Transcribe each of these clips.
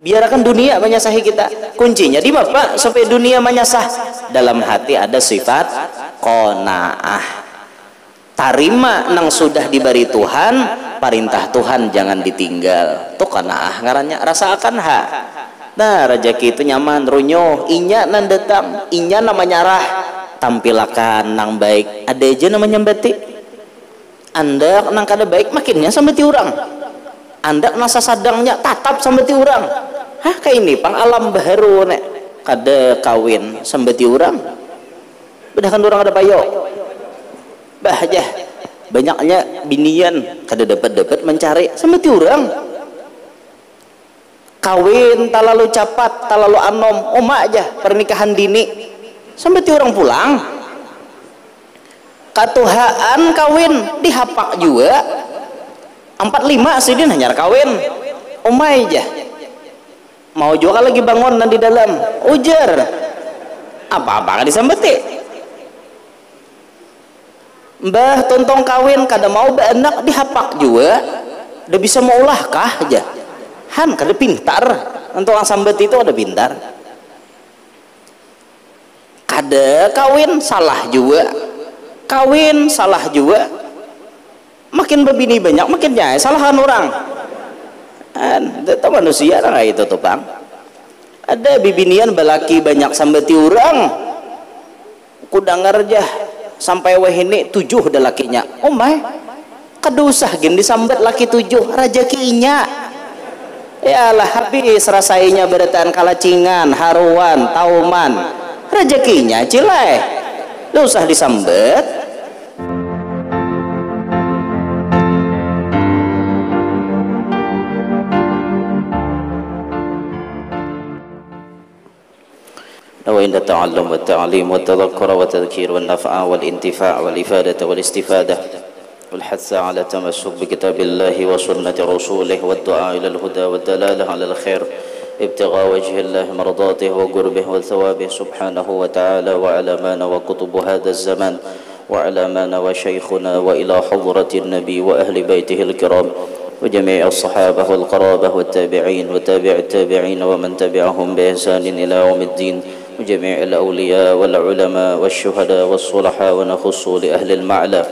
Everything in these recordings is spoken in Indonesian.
Biarkan dunia menyasahi kita. Kuncinya di mana Pak? Supaya dunia menyasah. Dalam hati ada sifat qanaah. Tarima nang sudah diberi Tuhan, perintah Tuhan jangan ditinggal. Tuh qanaah ngarannya, rasakan ha. Nah, rezeki itu nyaman, runyoh, inya nan datang, inya namanya rah. Tampilakan nang baik, ada aja namanya batik. Anda nang kada baik makinnya sampai ti urang. Anda nasa sadangnya tatap sampai ti urang. Hah, kayak ini pang alam baru nek kada kawin sampai ti urang. Bedahkan orang ada payo. Bah aja. Banyaknya binian kada dapat mencari sampai ti urang. Kawin talalu cepat, talalu anom, oma aja pernikahan dini sampai ti orang pulang. Katuhaan kawin dihapak juga 45 sih dia hanyar kawin umai aja mau juga lagi bangun dan di dalam ujar apa-apa kan disambeti mbah tontong kawin kada mau beanak dihapak juga udah bisa mau ulah kah aja han kada pintar untuk orang sambet itu ada pintar kada kawin salah juga kawin salah juga makin berbini banyak makin jaya salahan orang itu manusia lah itu tuh bang ada bibinian balaki banyak sambeti orang kudangar aja sampai wahini 7 dah lakinya oh my kadusah gini disambet laki 7 rajakinya ya lah habis rasainya berataan kalacingan haruan tauman rajakinya cilai lu usah disambet. وإن التعلم والتعليم والتذكر والتذكير والنفع والانتفاع والإفادة والاستفادة والحث على التمسك بكتاب الله وسنة رسوله والدعاء إلى الهدى والدلالة على الخير ابتغاء وجه الله مرضاته وقربه وثوابه سبحانه وتعالى وعلى ما نوى كتب هذا الزمان وعلى ما نوى شيخنا وإلى حضرة النبي وأهل بيته الكرام وجميع الصحابة والقرابة والتابعين وتابع التابعين ومن تبعهم بإحسان إلى يوم الدين وجميع الأولياء والعلماء والشهداء والصلحاء ونخص لأهل المعلى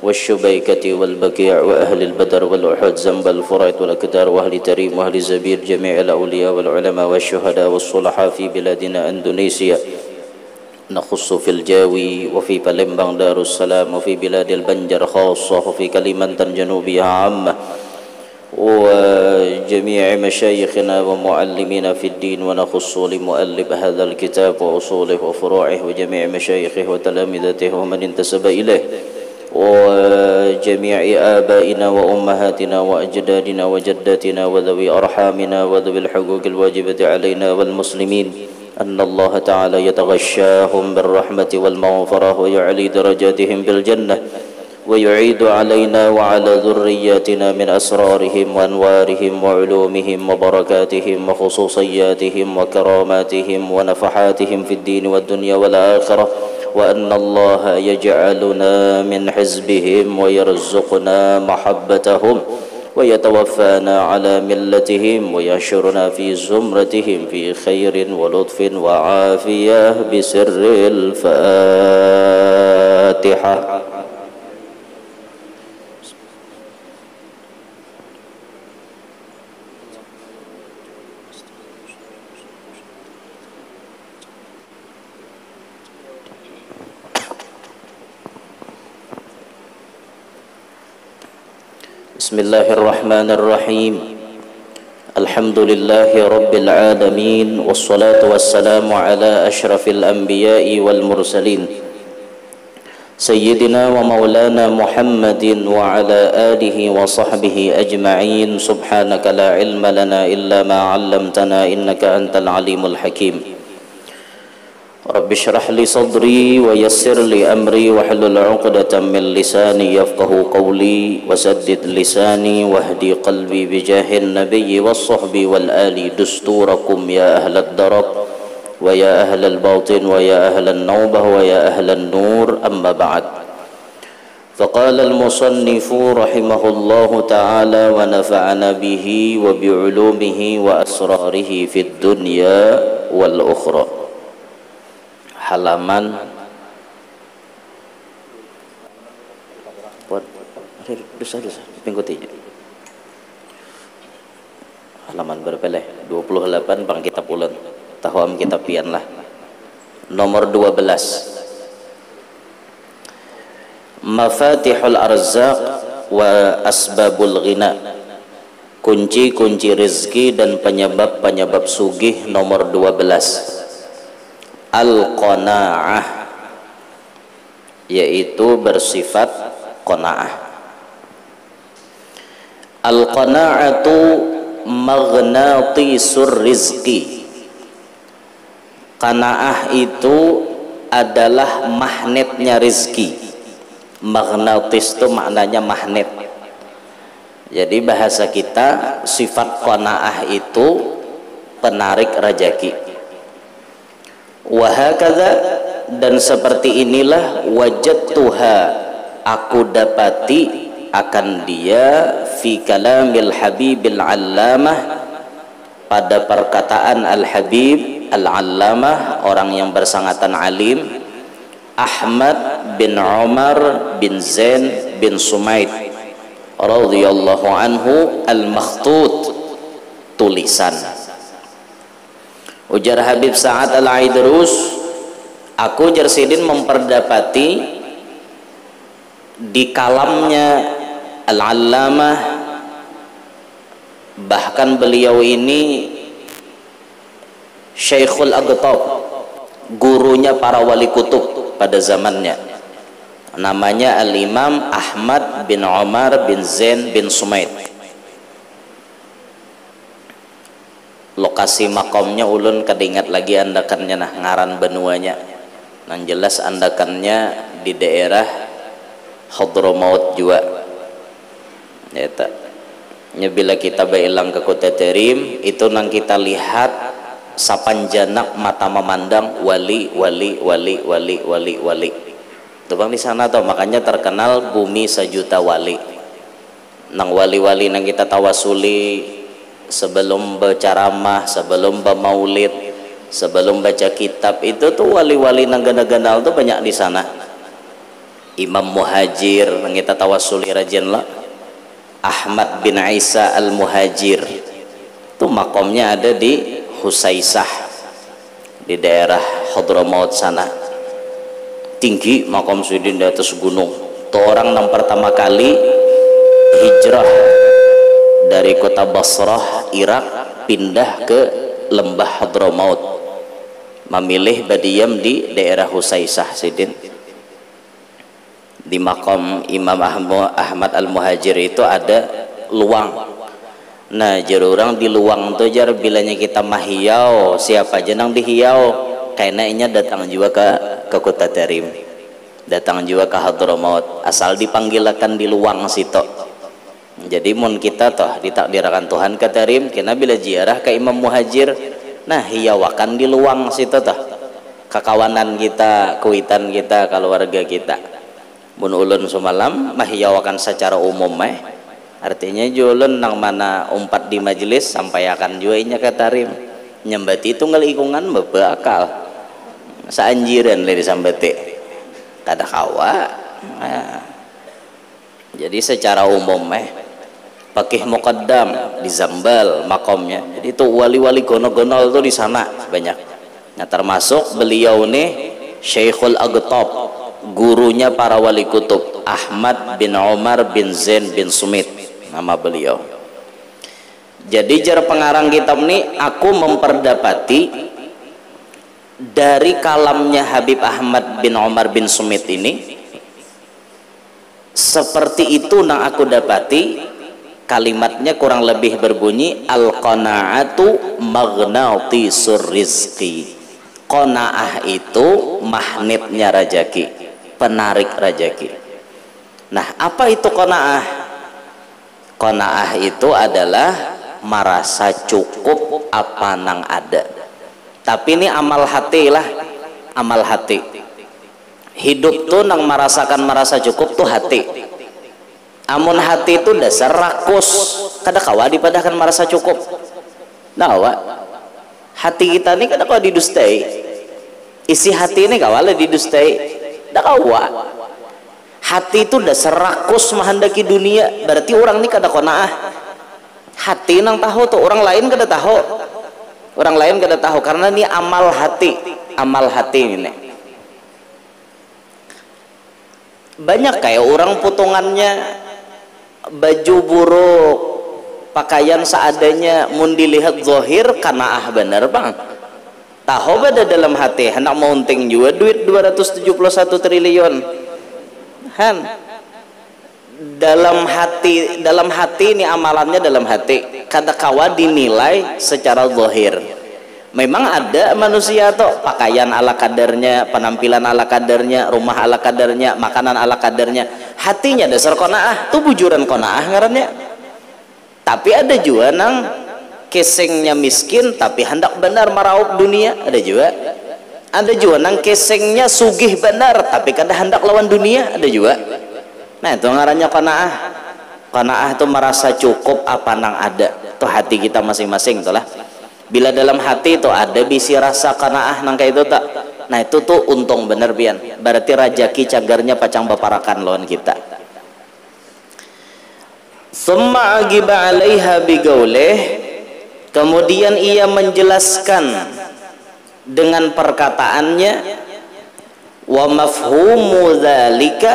والشبيكة والبكيع وأهل البدر والأحد زنب الفرات والأكدار وأهل تريم وأهل زبير جميع الأولياء والعلماء والشهداء والصلحاء في بلادنا أندونيسيا نخص في الجاوي وفي بالمبان دار السلام وفي بلاد البنجر خاصة وفي كلمنتان جنوبية عامة وجميع مشايخنا ومعلمينا في الدين ونخص لمؤلف هذا الكتاب وأصوله وفروعه وجميع مشايخه وتلامذته ومن انتسب إليه وجميع آبائنا وأمهاتنا وأجدادنا وجداتنا وذوي أرحامنا وذوي الحقوق الواجبة علينا والمسلمين أن الله تعالى يتغشاهم بالرحمة والمغفرة ويعلي درجاتهم بالجنة ويعيد علينا وعلى ذرياتنا من أسرارهم وأنوارهم وعلومهم وبركاتهم وخصوصياتهم وكراماتهم ونفحاتهم في الدين والدنيا والآخرة وأن الله يجعلنا من حزبهم ويرزقنا محبتهم ويتوفانا على ملتهم ويحشرنا في زمرتهم في خير ولطف وعافية بسر الفاتحة. بسم الله الرحمن الرحيم الحمد لله رب العالمين والصلاة والسلام على أشرف الأنبياء والمرسلين سيدنا ومولانا محمد وعلى آله وصحبه أجمعين سبحانك لا علم لنا إلا ما علمتنا إنك أنت العليم الحكيم رب اشرح لي صدري ويسر لي أمري واحلل عقدة من لساني يفقه قولي وسدد لساني واهدي قلبي بجاه النبي والصحب والآل دستوركم يا أهل الدرك ويا أهل الباطن ويا أهل النوبة ويا أهل النور أما بعد فقال المصنف رحمه الله تعالى ونفعنا به وبعلومه وأسراره في الدنيا والأخرى. Halaman halaman berapa lah? 28 bang kitab ulen tahwam kitab pian lah. Nomor 12. Mafatihul arzaq wa asbabul ghina. Kunci-kunci rezeki dan penyebab-penyebab sugih nomor 12. Al-qanaah, yaitu bersifat qanaah. Al-qanaatu maghnatisur rizqi. Qanaah itu adalah magnetnya rizki. Magnetis itu maknanya magnet. Jadi bahasa kita sifat qanaah itu penarik rejeki. Wahakadha, dan seperti inilah wajadtuha, aku dapati akan dia fi kalamil habibil allamah, pada perkataan al-habib al-allamah, orang yang bersangatan alim, Ahmad bin Umar bin Zain bin Sumaid radhiyallahu anhu al-makhtut, tulisan. Ujar Habib Sa'ad al-Aidrus, aku Jersidin memperdapati di kalamnya al-allamah, bahkan beliau ini Syekhul Aqtab, gurunya para wali kutub pada zamannya, namanya Al-Imam Ahmad bin Umar bin Zain bin Sumaid. Lokasi makomnya ulun kedingat lagi andakannya nah ngaran benuanya, yang jelas andakannya di daerah Hadramaut juga. Ya tak. Bila kita bailang ke Kota Terim itu nang kita lihat sapanjanak mata memandang wali itu bang di sana tuh, makanya terkenal bumi sejuta wali. Nang wali-wali nang kita tawasuli sebelum berceramah, sebelum bermaulid, sebelum baca kitab, itu tuh wali-wali nang ganda-gandal tuh banyak di sana. Imam Muhajir nang kita tawasuli rajin lah, Ahmad bin Isa al-Muhajir tuh makomnya ada di Husaisah di daerah Hadramaut sana, tinggi makom sudin di atas gunung. Itu orang yang pertama kali hijrah dari kota Basrah Irak pindah ke lembah Hadramaut, memilih berdiam di daerah Husaisah sidin. Di makom Imam Ahmad al-Muhajir itu ada luang. Nah jar orang di luang tuh jar bilanya kita mahiyau, siapa aja nang dihiau, kayaknya datang juga ke Kota Terim, datang juga ke Hadramaut, asal dipanggilkan di luang situ. Jadi mun kita toh ditakdirkan Tuhan ke Terim, kena bila ziarah ke Imam Muhajir, nah hiawakan di luang situ toh, kekawanan kita, kuitan kita, keluarga kita. Mun ulun semalam mahiyawakan secara umum artinya julen nang mana umpat di majelis sampai akan juainya ke Tarim nyembati itu ngelikungan bebakal saanjiran dari sambete kada kawa. Nah, jadi secara umum pakih muqaddam di Zambal makomnya, jadi itu wali-wali gono-gonol tuh di sana banyak. Nah termasuk beliau nih Syekhul Aqtab, gurunya para wali kutub, Ahmad bin Umar bin Zain bin Sumit nama beliau. Jadi jar pengarang kitab ini, aku memperdapati dari kalamnya Habib Ahmad bin Umar bin Sumit ini, seperti itu nang aku dapati kalimatnya kurang lebih berbunyi al-qanaatu maghnatisur rizqi. Qanaah itu magnetnya rejeki, penarik rejeki. Nah apa itu qanaah? Qanaah itu adalah merasa cukup apa nang ada. Tapi ini amal hati lah, amal hati. Hidup tuh nang merasakan merasa cukup tuh hati. Amun hati itu dasar rakus, kada kawa dipadahkan merasa cukup. Nah, hati kita ini kada kawa didustai. Isi hati ini kawala didustai. Kada kawa. Hati itu dasar rakus menghendaki dunia. Berarti orang ini kada qanaah. Hati nang tahu tuh, orang lain kada tahu. Orang lain kada tahu karena ini amal hati. Amal hati ini. Banyak kayak orang putungannya baju buruk, pakaian seadanya, mun dilihat zahir kanaah bener bang. Tahu pada dalam hati hendak mounting juga duit 271 triliun. Han dalam hati ini amalannya dalam hati. Kada kawa dinilai secara zahir. Memang ada manusia tuh pakaian ala kadarnya, penampilan ala kadarnya, rumah ala kadarnya, makanan ala kadarnya, hatinya dasar qanaah, tuh bujuran qanaah ngarannya. Tapi ada juga nang kesengnya miskin tapi hendak benar meraup dunia, ada juga. Ada juga nang kesengnya sugih benar tapi kada hendak lawan dunia, ada juga. Nah itu ngarannya qanaah. Qanaah itu merasa cukup apa nang ada, tuh hati kita masing-masing itulah. Bila dalam hati itu ada bisi rasa qanaah nang kayak itu tak, nah itu tuh untung bener pian. Berarti rajaki cagarnya pacang baparakan lawan kita. Summa agiba alaiha bigaulih, kemudian ia menjelaskan dengan perkataannya, wa mafhumu dzalika,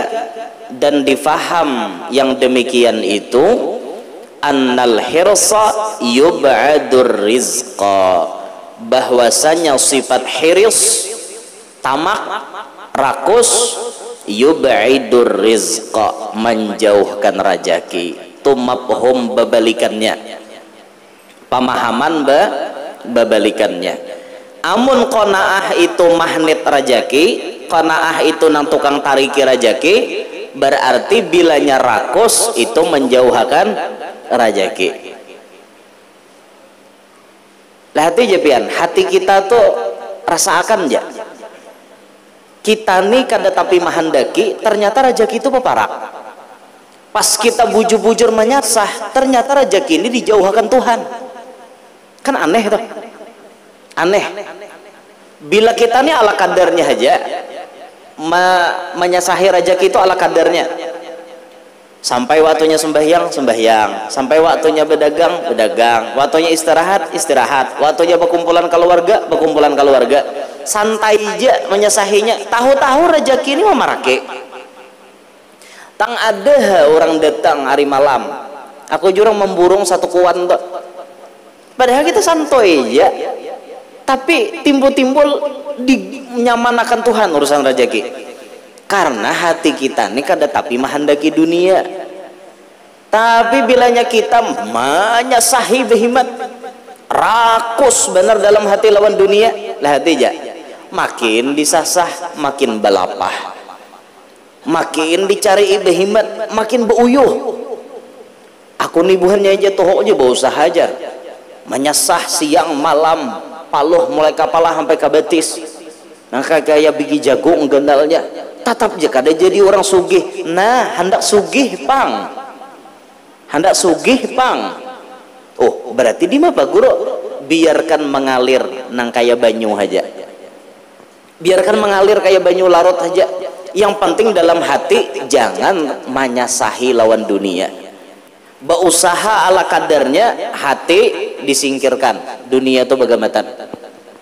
dan difaham yang demikian itu, annal hirsa yub'adur rizqa, bahwasanya sifat hiris, tamak, rakus, yub'idur rizqa, menjauhkan rajaki. Itu mafhum babalikannya, pemahaman babalikannya. Amun qanaah itu magnet rajaki, qanaah itu nang tukang tariki rajaki, berarti bilanya rakus itu menjauhkan rajaki. Lah hati jepian, hati kita tuh rasakan aja. Kita nih kada tapi mahandaki, ternyata rajaki itu peparak. Pas kita bujur-bujur menyasah, ternyata rajaki ini dijauhkan Tuhan. Kan aneh tuh. Aneh. Bila kita nih ala kadarnya aja menyasahi rajaki itu ala kadarnya. Sampai waktunya sembahyang, sampai waktunya berdagang, waktunya istirahat, waktunya berkumpulan keluarga, santai aja menyasahinya. Tahu-tahu rejeki ini memarake. Tang ada orang datang hari malam, aku jurang memburung satu kuan tuh. Padahal kita santai aja, tapi timbul-timbul dinyamanakan Tuhan urusan rejeki. Karena hati kita ini kada tapi mahandaki dunia. Tapi bilanya kita menyasahi behimat, rakus benar dalam hati lawan dunia, lah hati aja makin disasah makin balapah, makin dicari behimat makin beuyuh. Aku nibuhannya aja toh aja berusaha aja menyasah siang malam, paluh mulai kapalah sampai ke betis. Nah kayak biji jagung gendalnya tatap je kada jadi orang sugih. Nah hendak sugih pang, oh berarti di mana guru? Biarkan mengalir nang kaya banyu aja, biarkan mengalir kayak banyu larut aja. Yang penting dalam hati jangan menyasahi lawan dunia. Berusaha ala kadarnya, hati disingkirkan, dunia itu bagamatan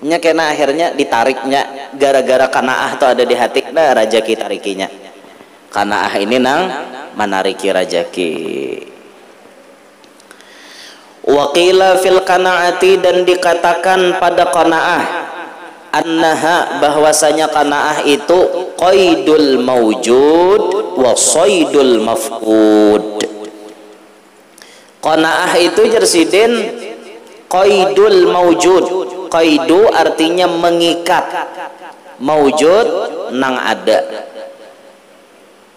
nya kena akhirnya ditariknya gara-gara kanaah tuh ada di hati. Nah rajaki tarikinya kanaah ini nang menariki rajaki. Waqila fil qanaati, dan dikatakan pada qanaah, annaha, bahwasanya qanaah itu qaidul mawjud wa saydul mafqud. Qanaah itu jersidin qaidul mawjud. Qaidu artinya mengikat, mawjud nang ada.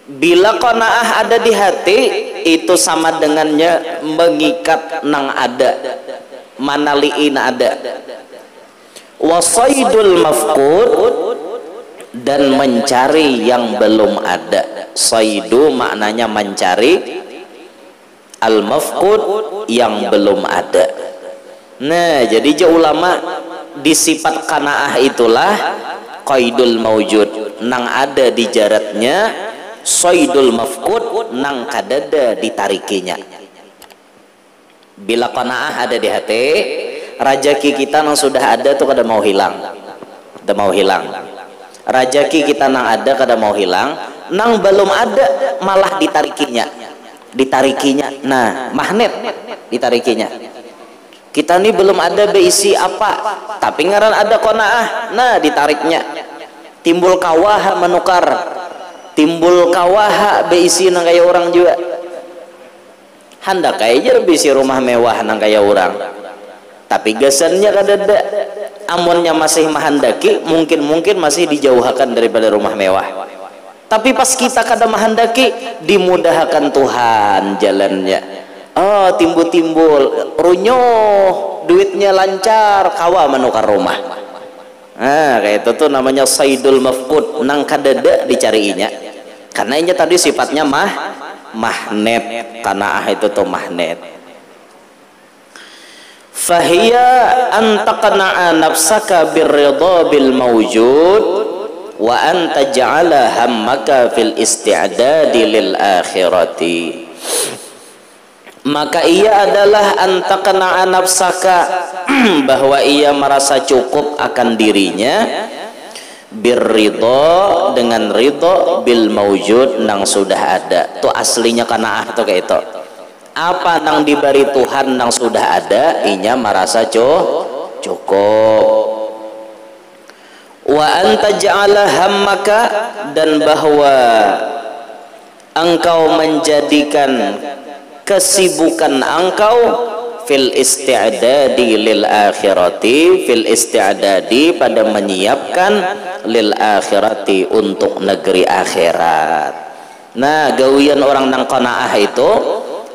Bila qanaah ada di hati, itu sama dengannya mengikat nang ada, manaliin ada. Wasaidul mafqud, dan mencari yang belum ada. Saidu maknanya mencari, al-mafqud yang belum ada. Nah, jadi ulama di sifat qanaah itulah qaidul maujud, nang ada di jaratnya, saidul mafqud nang kadada ditarikinya. Bila qanaah ada di hati, rajaki kita nang sudah ada tuh kada mau hilang, kada mau hilang. Rajaki kita nang ada kada mau hilang, nang belum ada malah ditarikinya, nah magnet ditarikinya. Kita nih belum ada beisi apa, tapi ngaran ada qanaah, nah ditariknya. Timbul kawaha menukar, timbul kawaha beisi nang kaya orang juga. Hendak aja beisi rumah mewah nang kaya orang, tapi gasannya kadada. Amunnya masih mahandaki, mungkin masih dijauhkan daripada rumah mewah. Tapi pas kita kada mahandaki, dimudahkan Tuhan jalannya. Oh, timbul runyoh, duitnya lancar, kawa menukar rumah. Nah, kayak itu tuh namanya saidul mafqud, nang kadada dicariinya. Karena ini tadi sifatnya magnet, qanaah itu tuh magnet. Fahiya antaqna'a nafsaka birridha bil mawjud wa anta ja'ala hammaka fil isti'dadi lil akhirati. Maka ia adalah antaqna'a nafsaka bahwa ia merasa cukup akan dirinya birridha dengan ridha bil mawjud nang sudah ada. Tuh aslinya qanaah tuh kayak itu. Apa nang diberi Tuhan nang sudah ada, inya merasa cukup. Wa anta ja'ala hammaka, dan bahwa engkau menjadikan kesibukan engkau fil isti'dadi lil akhirati, fil isti'dadi pada menyiapkan lil akhirati untuk negeri akhirat. Nah, gawian orang nang qanaah itu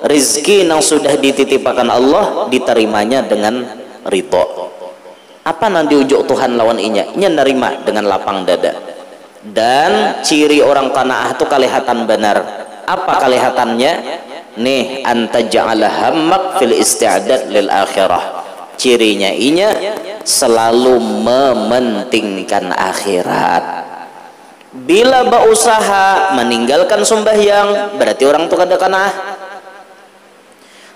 rizki yang sudah dititipkan Allah diterimanya dengan ridho. Apa nanti ujuk Tuhan lawan inya? Inya nerima dengan lapang dada. Dan ciri orang qanaah itu kelihatan benar. Apa kelihatannya? Nih, anta ja'ala hammak fil isti'dad lil akhirah. Cirinya inya selalu mementingkan akhirat. Bila berusaha meninggalkan sembahyang, berarti orang itu kada qanaah.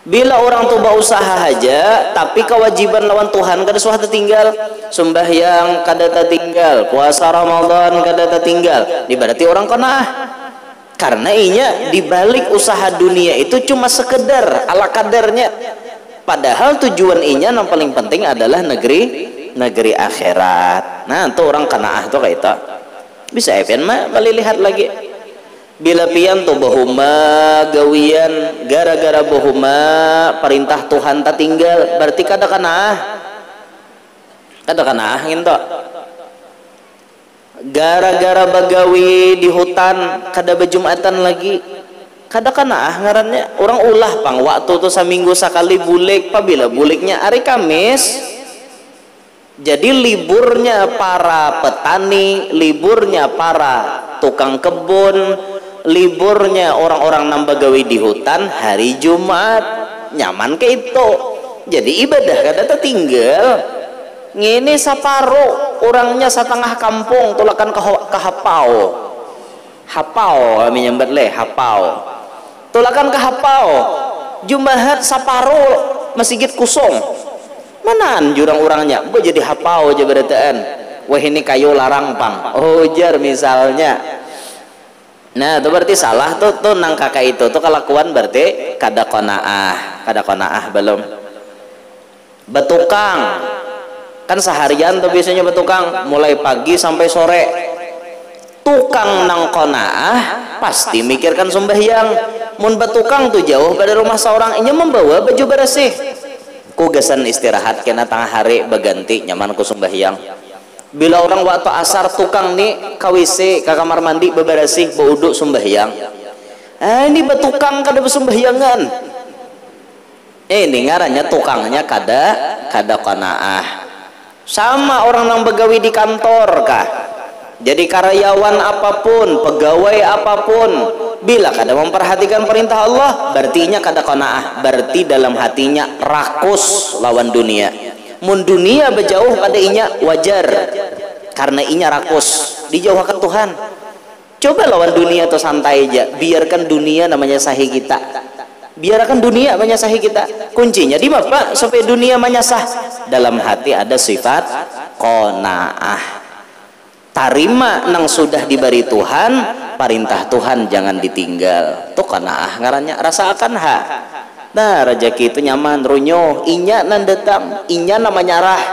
Bila orang tuh berusaha aja, tapi kewajiban lawan Tuhan kada suah tertinggal, sembahyang kada tertinggal, puasa Ramadan kada tertinggal, ini berarti orang qanaah. Karena inya dibalik usaha dunia itu cuma sekedar ala kadarnya, padahal tujuan inya yang paling penting adalah negeri akhirat. Nah, itu orang qanaah tuh kayak itu. Bisa epen mah balik lihat lagi. Bila pian tuh bahuma gawian gara-gara bahuma perintah Tuhan tak tinggal, berarti kada qanaah gitu. Gara-gara bagawi di hutan kada bejumatan lagi, kada qanaah ngarannya. Orang ulah pang waktu tuh seminggu sekali bulik, pabila buliknya hari Kamis. Jadi liburnya para petani, liburnya para tukang kebun, liburnya orang-orang nambagawi di hutan hari Jumat, nyaman ke itu. Jadi ibadah kada tertinggal. Ngini saparo orangnya setengah kampung tulakan ke hapau kami nyambat le hapau tulakan ke hapau Jumahat saparo masjid kosong manaan jurang orangnya bu jadi hapau aja berataan. Wah ini kayu larang pang jar misalnya. Nah itu berarti salah tuh nang kakak itu tuh kelakuan berarti kada qanaah belum. Betukang kan seharian tuh biasanya betukang mulai pagi sampai sore. Tukang nang qanaah pasti mikirkan sembahyang. Mun betukang tuh jauh pada rumah seorang inya membawa baju bersih. Ku gasan istirahat kena tengah hari berganti nyaman ku sembahyang. Bila orang waktu asar tukang nih ke WC ke kamar mandi bebersih beuduk sembahyang. Ini betukang kada bersembahyangan. Ini ngarannya tukangnya kada qanaah. Sama orang yang begawi di kantor kah, Jadi karyawan apapun, pegawai apapun, bila kada memperhatikan perintah Allah, berarti inya kada qanaah, berarti dalam hatinya rakus lawan dunia. Mun dunia berjauh pada inya wajar, karena inya rakus, dijauhkan Tuhan. Coba lawan dunia atau santai aja, biarkan dunia namanya sahi kita. Biarkan dunia menyasahi kita. Kuncinya di Bapak supaya dunia menyasah. Dalam hati ada sifat qanaah. Tarima nang sudah diberi Tuhan, perintah Tuhan jangan ditinggal. Tuh qanaah ngarannya, rasakan ha. Nah, rezeki itu nyaman runyo, inya nan datang, inya namanya rah.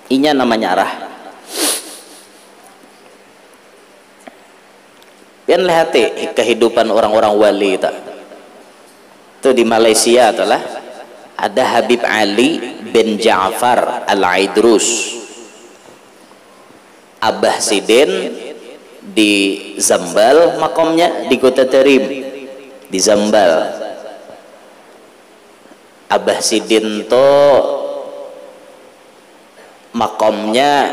Inya namanya rah. Pian lihat kehidupan orang-orang wali itu. Itu di Malaysia adalah ada Habib Ali bin Ja'far Al-Aidrus, Abah Sidin di Zambal, makomnya di Kota Tarim di Zambal. Abah Sidin to makomnya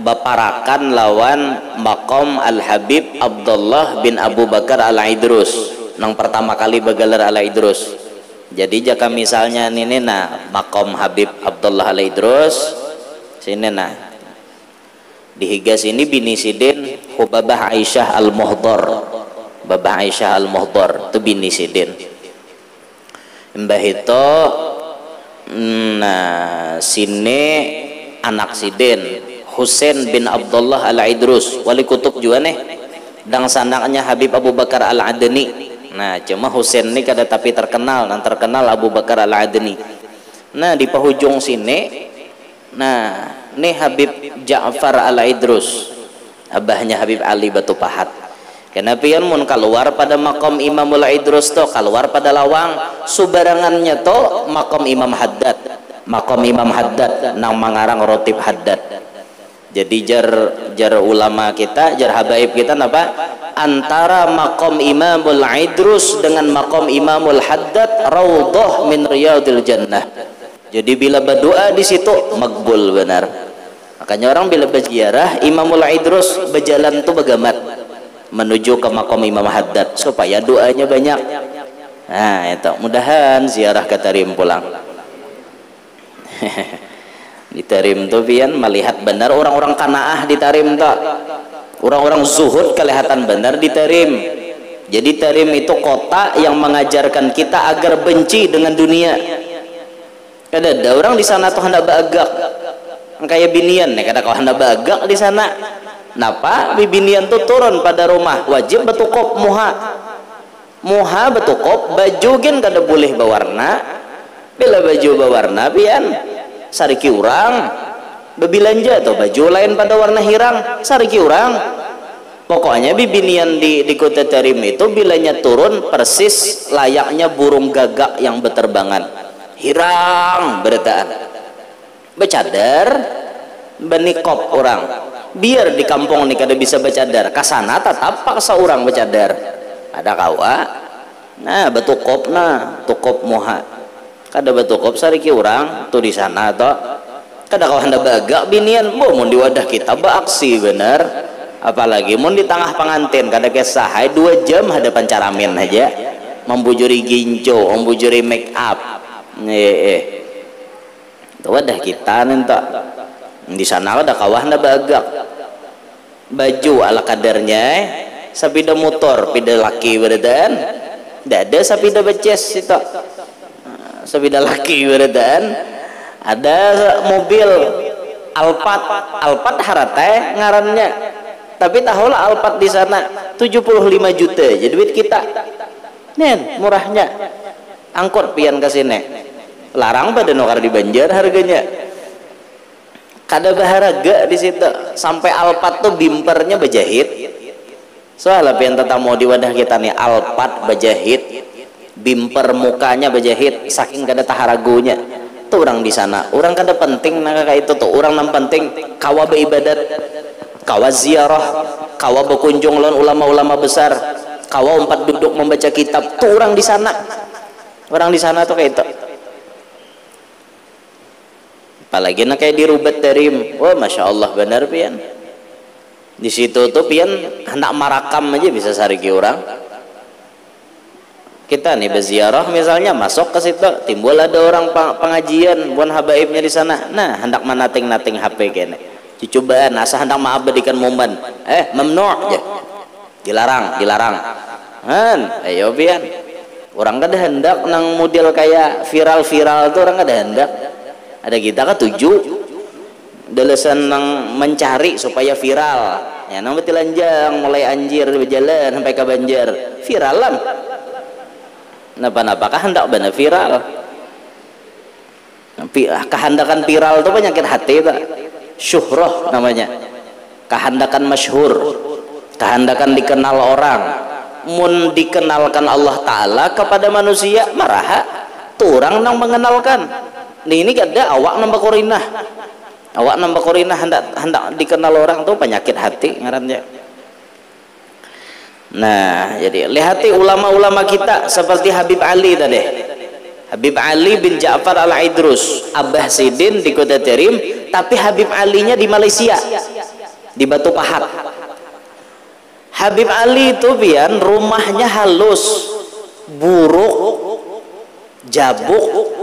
baparakan lawan makom Al-Habib Abdullah bin Abu Bakar Al-Aidrus nang pertama kali begalar Al-Aidrus. Jadi jika misalnya ini nah makom Habib Abdullah Al-Aidrus sini nah dihigas ini bini Sidin Hubabah Aisyah Al-Muhdar, Babah Aisyah Al-Muhdar itu bini Sidin. Mbah itu nah sini anak Sidin Husain bin Abdullah Al-Aidrus wali kutub juga nih, dan sanaknya Habib Abu Bakar Al-Adni. Nah cuma Husain ini kada tapi terkenal, dan terkenal Abu Bakar Al-Adni. Nah di penghujung sini nah ini Habib Ja'far Al-Aidrus, abahnya Habib Ali Batu Pahat. Kenapa yang mun keluar pada makom Imamul Aidrus to keluar pada lawang subarangannya to makom Imam Haddad, makom Imam Haddad nang mangarang Rotib Haddad. Jadi jar ulama kita, jar habaib kita napa? Antara makom Imamul Aidrus dengan makom Imamul Haddad raudhah min riyadil jannah. Jadi bila berdoa di situ makbul benar. Makanya orang bila berziarah Imamul Aidrus berjalan tuh begamat menuju ke makom Imam Haddad supaya doanya banyak. Nah itu mudahan ziarah ke Tarim pulang. Di Tarim tuh pian melihat benar orang-orang qanaah di Tarim tuh, orang-orang zuhud kelihatan benar di Tarim. Jadi Tarim itu kota yang mengajarkan kita agar benci dengan dunia. Ada orang di sana tuh hendak bagak kayak binian nih, kada kau hendak bagak di sana. Napa bibinian tuh turun pada rumah wajib betukop muha betukop baju gen kada boleh berwarna. Bila baju berwarna pian sariki urang bebilanja atau baju lain pada warna hirang sariki urang. Pokoknya bibinian di Kota Tarim itu bilanya turun persis layaknya burung gagak yang berterbangan, hirang berataan, becadar benikop orang. Biar di kampung nih kada bisa becadar, kasana tetap paksa orang becadar. Ada kawa nah betukop nah tukop muha kada betukop sariki orang tuh di sana toh kada kau hendak bagak binian mun di wadah kita baaksi bener, apalagi mun di tengah pengantin kada kesah 2 jam hadapan caramin aja membujuri ginjo membujuri make up itu wadah kita nenta di sana ada kawah hendak bagak baju ala kadarnya sapida motor pida laki beredan ada sapida beces itu sepeda laki beredan, ada mobil Alphard harate ngarannya, tapi tahulah Alphard di sana 75 juta jadi duit kita nen murahnya angkot pian ke sini larang pada nukar di Banjar harganya kada baharaga di situ sampai Alphard tuh bimpernya berjahit soalnya pian tetap mau di wadah kita nih Alphard berjahit bimper mukanya berjahit saking kada taharagunya tuh orang di sana orang kada penting nah kayak itu tuh orang yang penting kawa beribadat kawa ziarah kawa berkunjung lawan ulama-ulama besar kawa umpat duduk membaca kitab tuh orang di sana tuh kayak itu. Apalagi nak kayak di Rubat Tarim, wah masya Allah benar pian Di situ tuh pian hendak marakam aja bisa sariki orang. Kita nih berziarah misalnya, masuk ke situ, timbul ada orang pengajian, buan habaibnya di sana. Nah, hendak manating-nating HP kene. Dicobaan, asa hendak mengabadikan momen. Memnu' aja. Dilarang, dilarang. Ayo pian. Orang kada hendak nang model kayak viral-viral tuh orang kada hendak. Ada kita kan tuju dalesan nang mencari supaya viral. Ya nang betilanjang mulai anjir berjalan sampai ke Banjar. Viralan. Napa-napakah hendak benar viral? Kehendakan viral itu penyakit hati tak? Syuhrah namanya. Kehendakan masyhur. Kehendakan dikenal orang. Mun dikenalkan Allah Ta'ala kepada manusia marah tuh orang nang mengenalkan. Ini kada awak nambah korinah. Awak nambah korinah hendak dikenal orang tuh penyakit hati ngarannya. Nah, jadi lihati ulama-ulama kita seperti Habib Ali tadi. Habib Ali bin Ja'far Al-Idrus, Abah Sidin di Kota Terim, tapi Habib Ali-nya di Malaysia, di Batu Pahat. Habib Ali itu pian rumahnya halus, buruk, jabuk.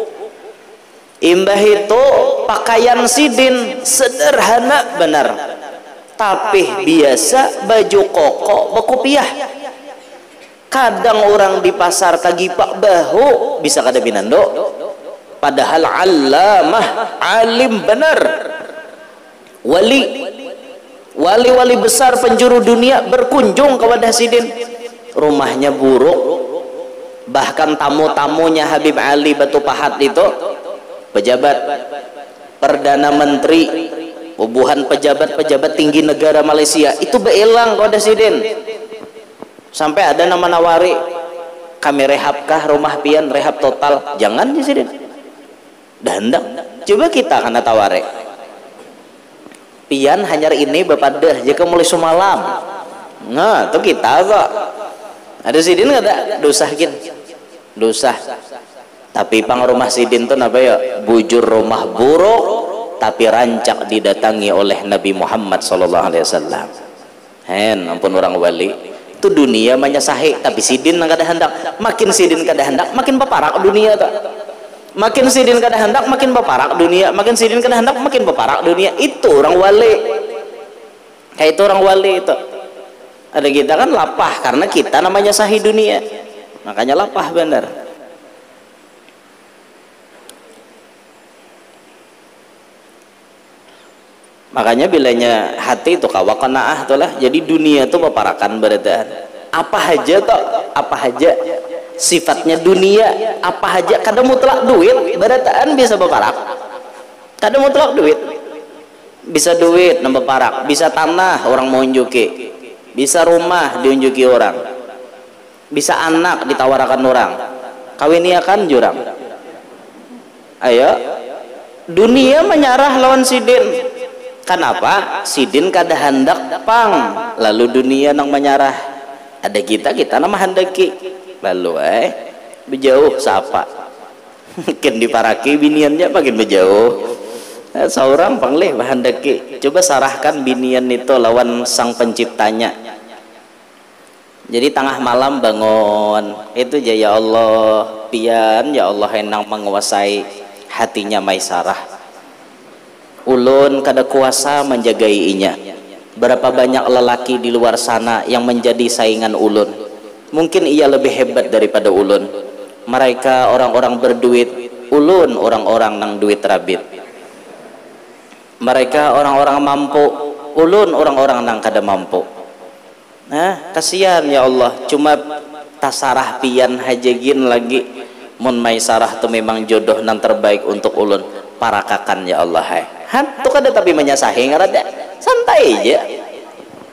Imbah itu pakaian Sidin sederhana benar. Tapi biasa baju koko berkopiah. Kadang orang di pasar kagipak bahu bisa kada binando. Padahal allamah, alim benar. Wali besar penjuru dunia berkunjung kepada Sidin. Rumahnya buruk. Bahkan tamu-tamunya Habib Ali Batu Pahat itu pejabat, perdana menteri, bubuhan pejabat-pejabat tinggi negara Malaysia itu beelang kepada Sidin. Sampai ada nama nawari, kami rehabkah rumah pian, rehab total. Jangan di Sidin. Dandang. Coba kita kena taware. Pian hanya ini bepadah jika mulai semalam. Nah, itu kita kok. Ada Sidin nggak ada? Dosahin. Dosa. Tapi pang rumah Sidin tuh apa ya? Bujur rumah buruk tapi rancak didatangi oleh Nabi Muhammad sallallahu alaihi wasallam. Ampun orang wali. Itu dunia menyasahi tapi Sidin nang kada hendak. Makin Sidin kada hendak makin beparak dunia tuh. Makin Sidin kada hendak makin beparak dunia, makin Sidin kada hendak makin beparak dunia. Itu orang wali. Kayak itu orang wali itu. Ada kita kan lapah karena kita namanya sahi dunia. Makanya lapah benar. Makanya bilanya hati itu kawa qanaah itulah. Jadi dunia itu meparakan berataan. Apa aja toh, apa aja sifatnya dunia, apa aja kadang mutlak duit berataan bisa beparak. Kadang mutlak duit. Bisa duit nambah parak, bisa tanah orang mau unjuki. Bisa rumah diunjuki orang. Bisa anak ditawarkan orang. Kawiniakan jurang. Ayo. Dunia menyarah lawan Sidin. Kenapa? Sidin kada hendak pang, lalu dunia nang menyarah. Ada kita nama hendaki. Lalu berjauh siapa? Makin diparaki biniannya makin berjauh. Seorang panglih bahandaki. Coba sarahkan binian itu lawan sang penciptanya. Jadi tengah malam bangun, itu aja ya Allah, pian ya Allah yang menguasai hatinya Maisarah. Ulun kada kuasa menjagai inya. Berapa banyak lelaki di luar sana yang menjadi saingan ulun. Mungkin ia lebih hebat daripada ulun. Mereka orang-orang berduit, ulun orang-orang nang duit rabit. Mereka orang-orang mampu, ulun orang-orang nang kada mampu. Nah, kasihan ya Allah. Cuma tasarah pian hajegin lagi. Mun Maisarah tu memang jodoh nang terbaik untuk ulun. Parakakan ya Allah. Hantu kada tapi menyasahi ngarada. Santai aja.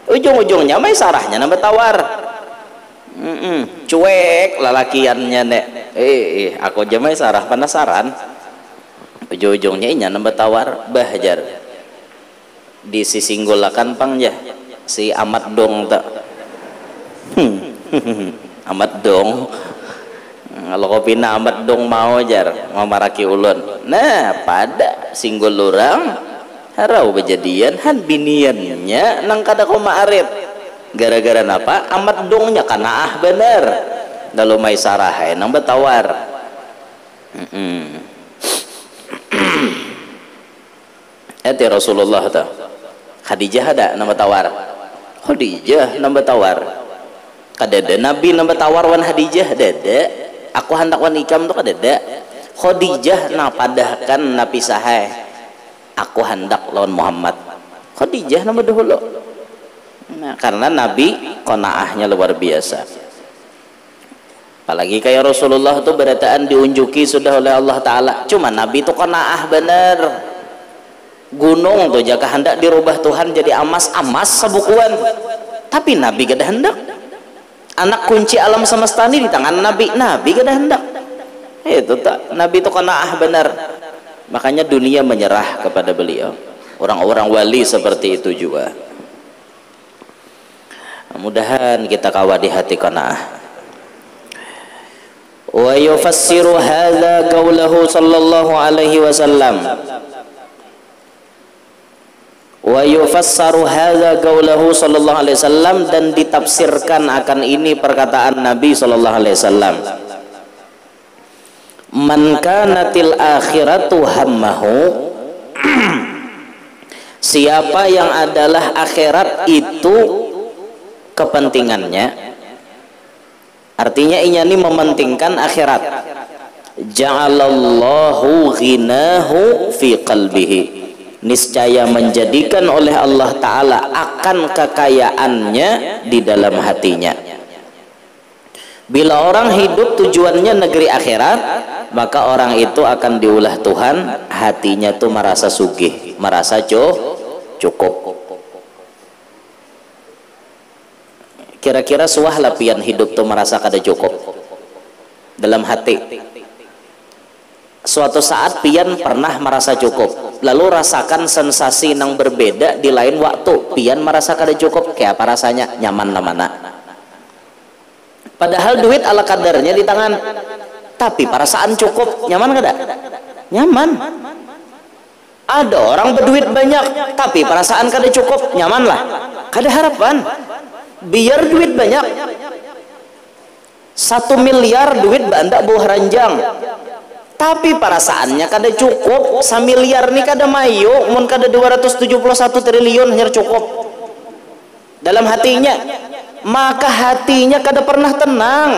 Ujung-ujungnya Maisarahnya nambah tawar. Cuek lalakiannya nek. Aku aja Maisarah penasaran. Ujung-ujungnya inya nambah tawar bahjar. Disisinggulakan pang ya. Si Amat Dong tak. Amat Dong. Kalau kopi Amat Dong mau jar mau maraki ulun. Nah pada singgul orang harau kejadian han biniannya nang kada koma arit gara-gara napa amat dongnya kana bener dalam mai sarah nang betawar ete Rasulullah ta Khadijah ada nama tawar Khadijah nama tawar kadada Nabi nama tawar wan Khadijah dada aku hendak wan ikam tu kadada Khadijah na padahkan napi sahai aku hendak lawan Muhammad Khadijah nama dahulu nah, karena Nabi qanaahnya luar biasa apalagi kayak Rasulullah itu berataan diunjuki sudah oleh Allah Ta'ala cuma Nabi itu qanaah bener gunung tuh jika hendak dirubah Tuhan jadi amas-amas sebukuan tapi Nabi gak ada hendak anak kunci alam semesta ini di tangan Nabi gak ada hendak itu tak Nabi itu qanaah benar makanya dunia menyerah kepada beliau orang-orang wali seperti itu juga mudah-mudahan kita kawal di hati qanaah wa yufassiru hadza qaulahu sallallahu alaihi wasallam wa yufassaru hadza qaulahu sallallahu alaihi wasallam dan ditafsirkan akan ini perkataan Nabi sallallahu alaihi wasallam man kanatil akhiratu hammahu siapa yang adalah akhirat itu kepentingannya artinya ini mementingkan akhirat ja'alallahu ghinahu fi qalbihi niscaya menjadikan oleh Allah Ta'ala akan kekayaannya di dalam hatinya bila orang hidup tujuannya negeri akhirat maka orang itu akan diulah Tuhan hatinya tuh merasa sugih merasa cukup kira-kira suah lapian hidup tuh merasa kada cukup dalam hati suatu saat pian pernah merasa cukup lalu rasakan sensasi yang berbeda di lain waktu pian merasa kada cukup kayak apa rasanya nyaman mana padahal duit ala kadarnya di tangan tapi perasaan cukup nyaman kada nyaman ada orang berduit banyak tapi perasaan kada cukup nyaman lah kada harapan biar duit banyak 1 miliar duit banda buah ranjang tapi perasaannya kada cukup 1 miliar nih kada mayu mun kada 271 triliun hanya cukup dalam hatinya maka hatinya kada pernah tenang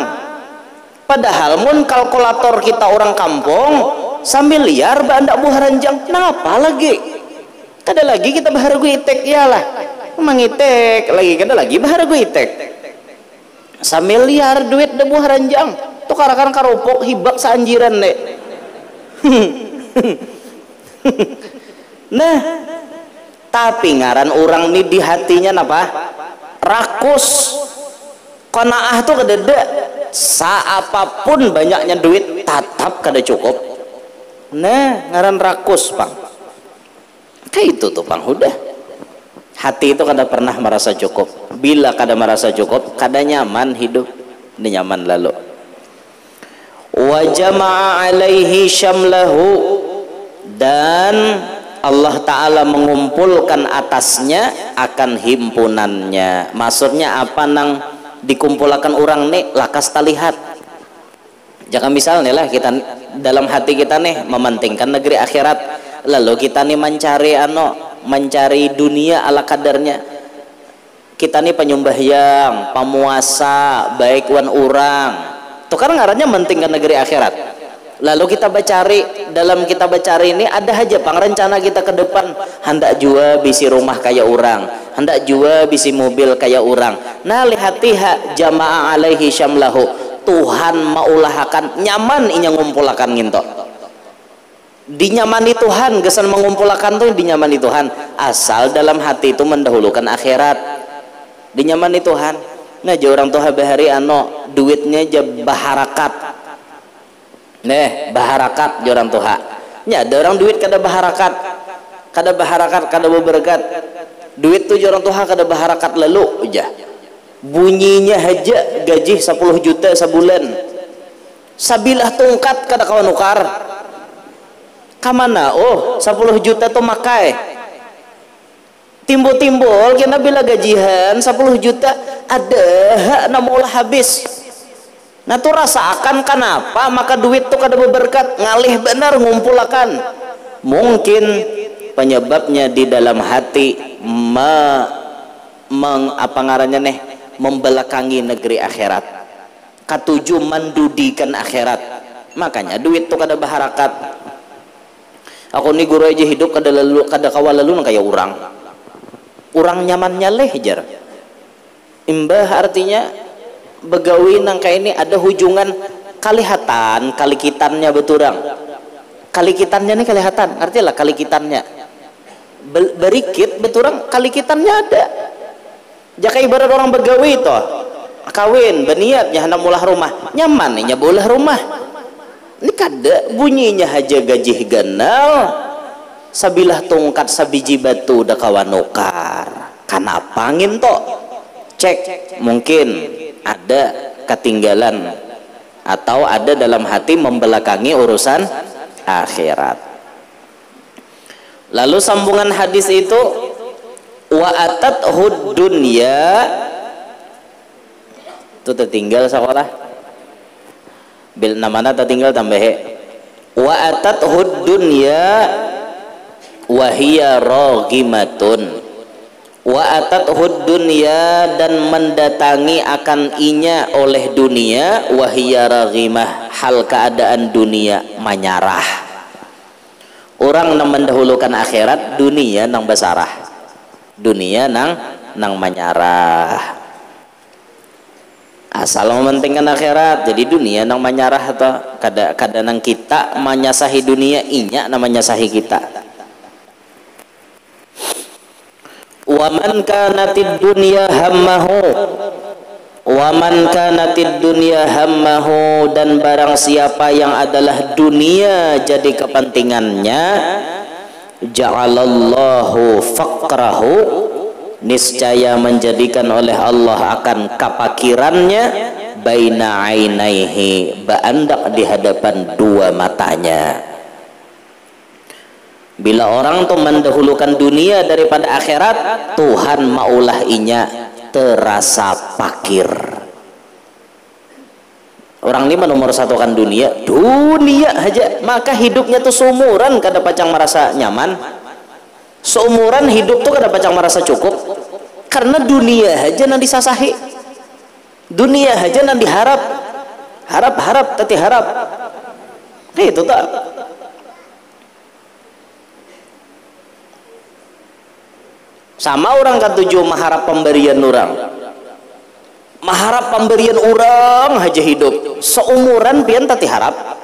padahal mun kalkulator kita orang kampung 1 miliar banda buah ranjang nah apa lagi kada lagi kita bahar gue itek iyalah mengitek lagi kada lagi bahar gue itek 1 miliar duit de buah ranjang tukarakan karupok hibak seanjiran deh nah tapi ngaran orang nih di hatinya napa rakus qanaah tuh kedede saapapun banyaknya duit tetap kada cukup nah ngaran rakus pang kayak itu tuh pang udah hati itu kada pernah merasa cukup bila kada merasa cukup kada nyaman hidup ini nyaman lalu wa jama'a alaihi syamlahu dan Allah Ta'ala mengumpulkan atasnya akan himpunannya maksudnya apa nang dikumpulkan orang nih lakas talihat jangan misalnya lah kita dalam hati kita nih mementingkan negeri akhirat lalu kita nih mencari dunia ala kadarnya kita nih penyembahyang pamuasa baik wan orang itu kan ngarannya mentingkan negeri akhirat lalu kita bacari dalam kita bacari ini ada aja pang rencana kita ke depan hendak jua bisi rumah kayak orang hendak jua bisi mobil kayak orang nah lihatiha jama'a alaihi syamlahu Tuhan maulahakan nyaman inya ngumpulakan nginto dinyamani Tuhan gesan mengumpulkan tuh dinyamani Tuhan asal dalam hati itu mendahulukan akhirat dinyamani Tuhan nah orang tuh bahari duitnya aja baharakat baharakat orang tuh nya ada orang duit kada baharakat kada berberkat duit tuh orang tuh kada baharakat lalu aja bunyinya aja gaji 10 juta sebulan sabilah tungkat kada kawan nukar kamana 10 juta tuh makai timbul-timbul kena bila gajian 10 juta ada hak namulah habis. Nah tuh rasakan kenapa maka duit tuh kada berberkat, ngalih benar ngumpulakan. Mungkin penyebabnya di dalam hati membelakangi negeri akhirat, katuju mendudikan akhirat, makanya duit tuh kada berharakat. Aku nih guru aja hidup kada kawal lalu kayak orang nyamannya lejar imbah, artinya begawi nang kayak ini ada hujungan kalihatan kalikitannya beturang, kalikitannya nih kalihatan artinya lah kalikitannya berikit beturang kalikitannya ada. Jaka ibarat orang begawi itu kawin berniatnya hendak mulah rumah nyaman nih bolah rumah ini kada bunyinya haja gaji ganal sabilah tongkat sabiji batu dah kawan nukar. Kenapa angin to cek mungkin ada ketinggalan atau ada dalam hati membelakangi urusan akhirat. Lalu sambungan hadis itu wa atat hud dunya itu tertinggal sekolah bil namana tertinggal tambah wa atat hud dunya wahia raghimatun wa atat hud dunya dan mendatangi akan inya oleh dunia wahia raghimah hal keadaan dunia menyarah. Orang nang mendahulukan akhirat, dunia nang basarah, dunia nang menyarah. Asal mementingkan akhirat jadi dunia nang menyarah atau kada nang kita menyasahi dunia inya namanya sahi kita. Waman kanatid dunya hammahu waman kanatid dunya hammahu dan barang siapa yang adalah dunia jadi kepentingannya ja'alallahu faqrahu niscaya menjadikan oleh Allah akan kapakirannya baina ainaihi ba'andak di hadapan dua matanya. Bila orang tuh mendahulukan dunia daripada akhirat, Tuhan maulah inya terasa pakir. Orang ini nomor satukan dunia aja, maka hidupnya tuh seumuran kada pacang merasa nyaman, seumuran hidup tuh kada pacang merasa cukup, karena dunia aja nang disasahi, dunia aja nang diharap, harap tati harap, itu tak. Sama orang katuju mengharap pemberian orang, mengharap pemberian orang aja hidup seumuran pian tati harap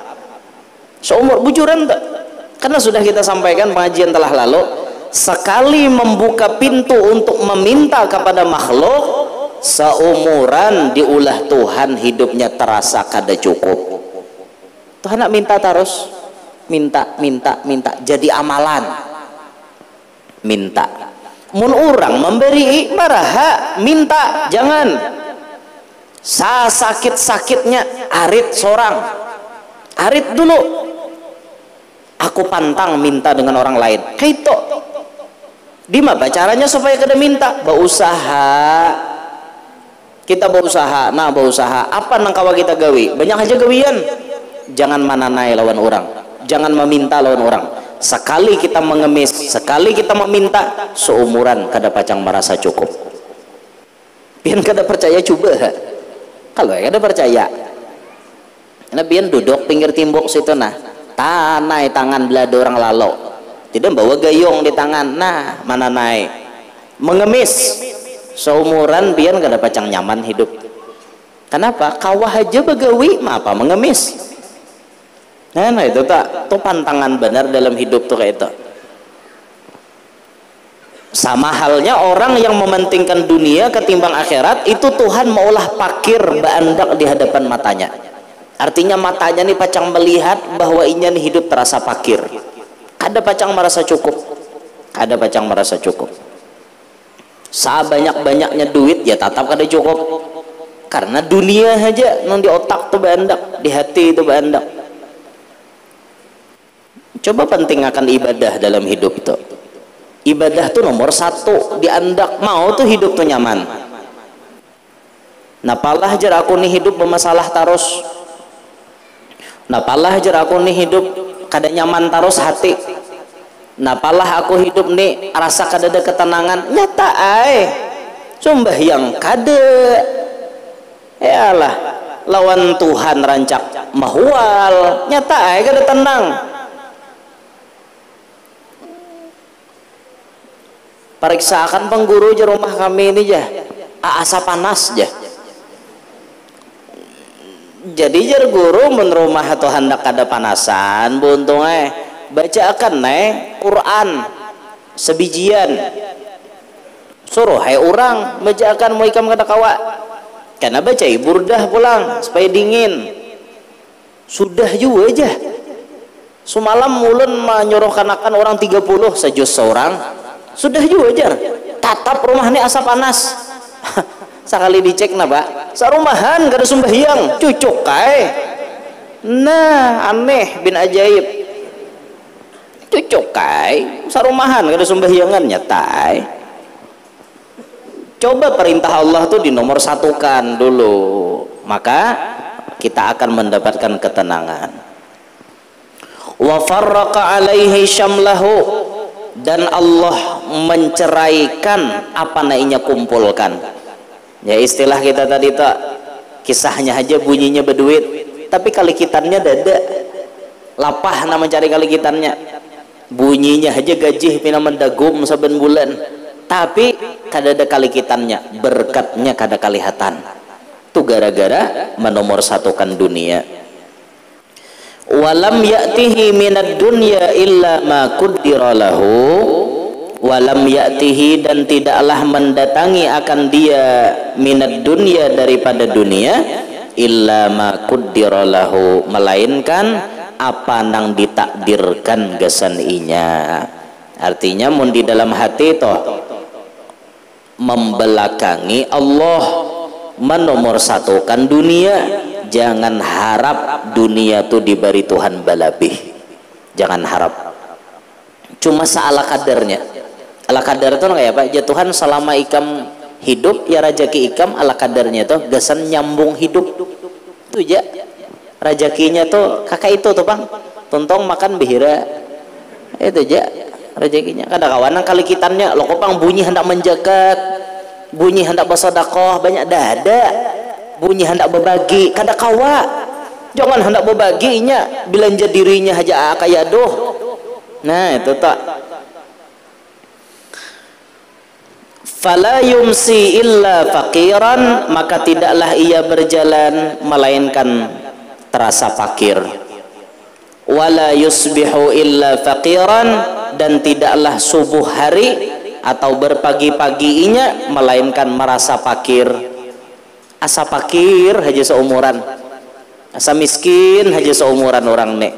seumur bujuran tak, karena sudah kita sampaikan pengajian telah lalu sekali membuka pintu untuk meminta kepada makhluk seumuran diulah Tuhan hidupnya terasa kada cukup. Tuhan nak minta terus minta jadi amalan minta. Mun orang memberi maraha minta jangan sakit-sakitnya arit sorang arit dulu aku pantang minta dengan orang lain kayak itu dimana caranya supaya kada minta kita berusaha apa nang kawa kita gawi banyak aja gawian jangan mananai lawan orang jangan meminta lawan orang. Sekali kita mengemis, sekali kita meminta, seumuran kada pacang merasa cukup. Pian kada percaya coba. Kalau kada percaya, nah pian duduk pinggir timbuk situ nah, tanai tangan belah orang lalu, tidak bawa gayung di tangan, nah mana naik, mengemis, seumuran pian kada pacang nyaman hidup. Kenapa? Kawah aja begawi, apa mengemis? Nah itu tak, itu pantangan benar dalam hidup tuh kayak itu. Sama halnya orang yang mementingkan dunia ketimbang akhirat, itu Tuhan maulah pakir baandak di hadapan matanya. Artinya matanya nih pacang melihat bahwa inya nih hidup terasa pakir. Kada pacang merasa cukup, kada pacang merasa cukup. Sebanyak-banyaknya duit ya tetap kada cukup, karena dunia aja nang di otak tuh baandak, di hati itu baandak. Coba penting akan ibadah dalam hidup itu. Ibadah tuh nomor satu diandak, mau tuh hidup tuh nyaman. Napalah jar aku nih hidup bermasalah terus, napalah jar aku nih hidup kada nyaman terus hati, napalah aku hidup nih rasa kada ada ketenangan. Nyata sembahyang kada, yalah lawan Tuhan rancak mahual, nyata kada tenang. Periksakan pengguru di rumah kami ini jah, asa panas jah. Jadi jar guru men rumah atau hendak ada panasan, buntung bacakan Quran sebijian. Suruh orang bacakan mau ikam kada kawa. Karena baca burdah pulang supaya dingin. Sudah juga aja. Semalam mulun menyuruhkan akan orang 30 sejus seorang. Sudah juga aja. Tatap rumah ini asa panas. Sekali dicek Pak, sarumahan gak ada sembahyang, cucuk nah aneh bin ajaib, cucuk sarumahan gak ada sembahyangan, nyata coba perintah Allah tuh dinomor satukan dulu, maka kita akan mendapatkan ketenangan. Wa farraqa alaihi syamlahu, dan Allah menceraikan apa nainya kumpulkan. Ya istilah kita tadi tak, kisahnya aja bunyinya berduit, tapi kalikitannya dada lapah nama mencari kalikitannya, bunyinya aja gaji pina mendagum saben bulan, tapi kada ada kalikitannya, berkatnya kada kalihatan. Itu gara-gara menomor satukan dunia. Walam ya'tihi minad dunya illa ma qaddara lahu, walam ya'tihi, dan tidaklah mendatangi akan dia minad dunya, daripada dunia, illa ma qaddara lahu, melainkan apa nang ditakdirkan gesan inya. Artinya mun di dalam hati toh membelakangi Allah, menomor satukan dunia, jangan harap dunia tuh diberi Tuhan balabih, jangan harap cuma seala kadarnya. Ala kadar itu kayak apa? Ya Tuhan selama ikam hidup ya rajaki ikam ala kadarnya tuh gasan nyambung hidup tuh ya rajakinya tuh kakak itu tuh bang tontong makan bihira itu aja rajakinya. Kada kawanan kali kitannya lo kopang bunyi hendak menjagat, bunyi hendak bersedekah banyak dada, bunyi hendak berbagi kada kawa, jangan hendak berbaginya belanja dirinya aja kayak doh. Nah itu tak. Fala yumsi illa faqiran, maka tidaklah ia berjalan melainkan terasa fakir. Wala yusbihu illa faqiran, dan tidaklah subuh hari atau berpagi-paginya melainkan merasa fakir. Asa fakir haja seumuran, asa miskin haja seumuran orang nek.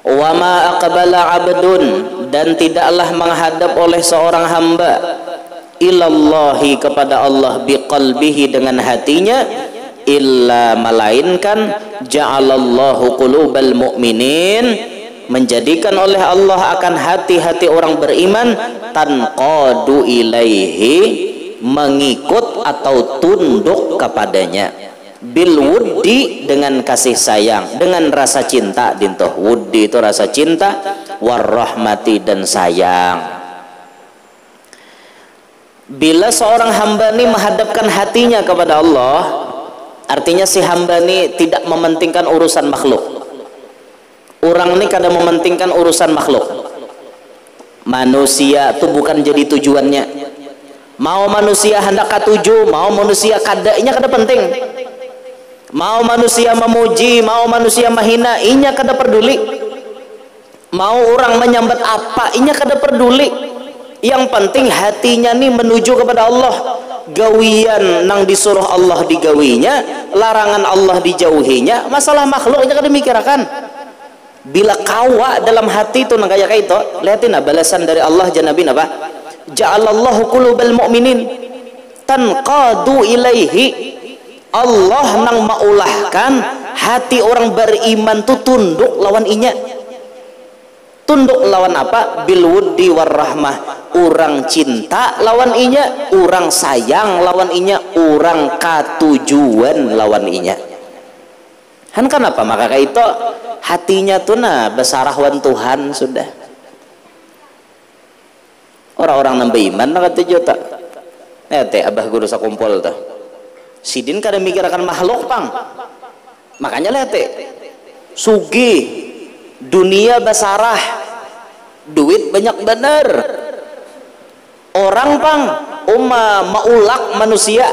Wa ma aqbala abdun, dan tidaklah menghadap oleh seorang hamba ilallahi, kepada Allah, biqalbihi, dengan hatinya, illa, melainkan ja'alallahu qulubal mu'minin, menjadikan oleh Allah akan hati-hati orang beriman, tanqadu ilaihi, mengikut atau tunduk kepadanya, bil wuddi, dengan kasih sayang, dengan rasa cinta. Dintoh wuddi itu rasa cinta, warahmati, dan sayang. Bila seorang hamba ini menghadapkan hatinya kepada Allah, artinya si hamba ini tidak mementingkan urusan makhluk. Orang ini kadang mementingkan urusan makhluk. Manusia itu bukan jadi tujuannya. Mau manusia hendak katuju, mau manusia kadainya kada penting. Mau manusia memuji, mau manusia menghina, inya kada peduli. Mau orang menyambat apa, inya kada peduli. Yang penting hatinya nih menuju kepada Allah. Gawian nang disuruh Allah digawinya, larangan Allah dijauhinya. Masalah makhluk inya kada mikirakan. Bila kawa dalam hati itu nang kayak itu, lihatin balasan dari Allah dan Nabi apa? Ja'alallahu qulubal mu'minin tanqadu ilaihi. Allah nang maulahkan hati orang beriman tuh tunduk lawan inya, tunduk lawan apa? Bil wuddi warahmah, urang cinta lawan inya, urang sayang lawan inya, urang katujuan lawan inya. Han kenapa? Maka kayak itu hatinya tuh nah besarahwan Tuhan sudah. Orang-orang nambah iman nak kata juta. Teh abah guru sakumpul tuh. Sidin kada mikir akan makhluk pang. Makanya lihat teh. Sugi dunia besarah, duit banyak bener. Orang pang maulak manusia.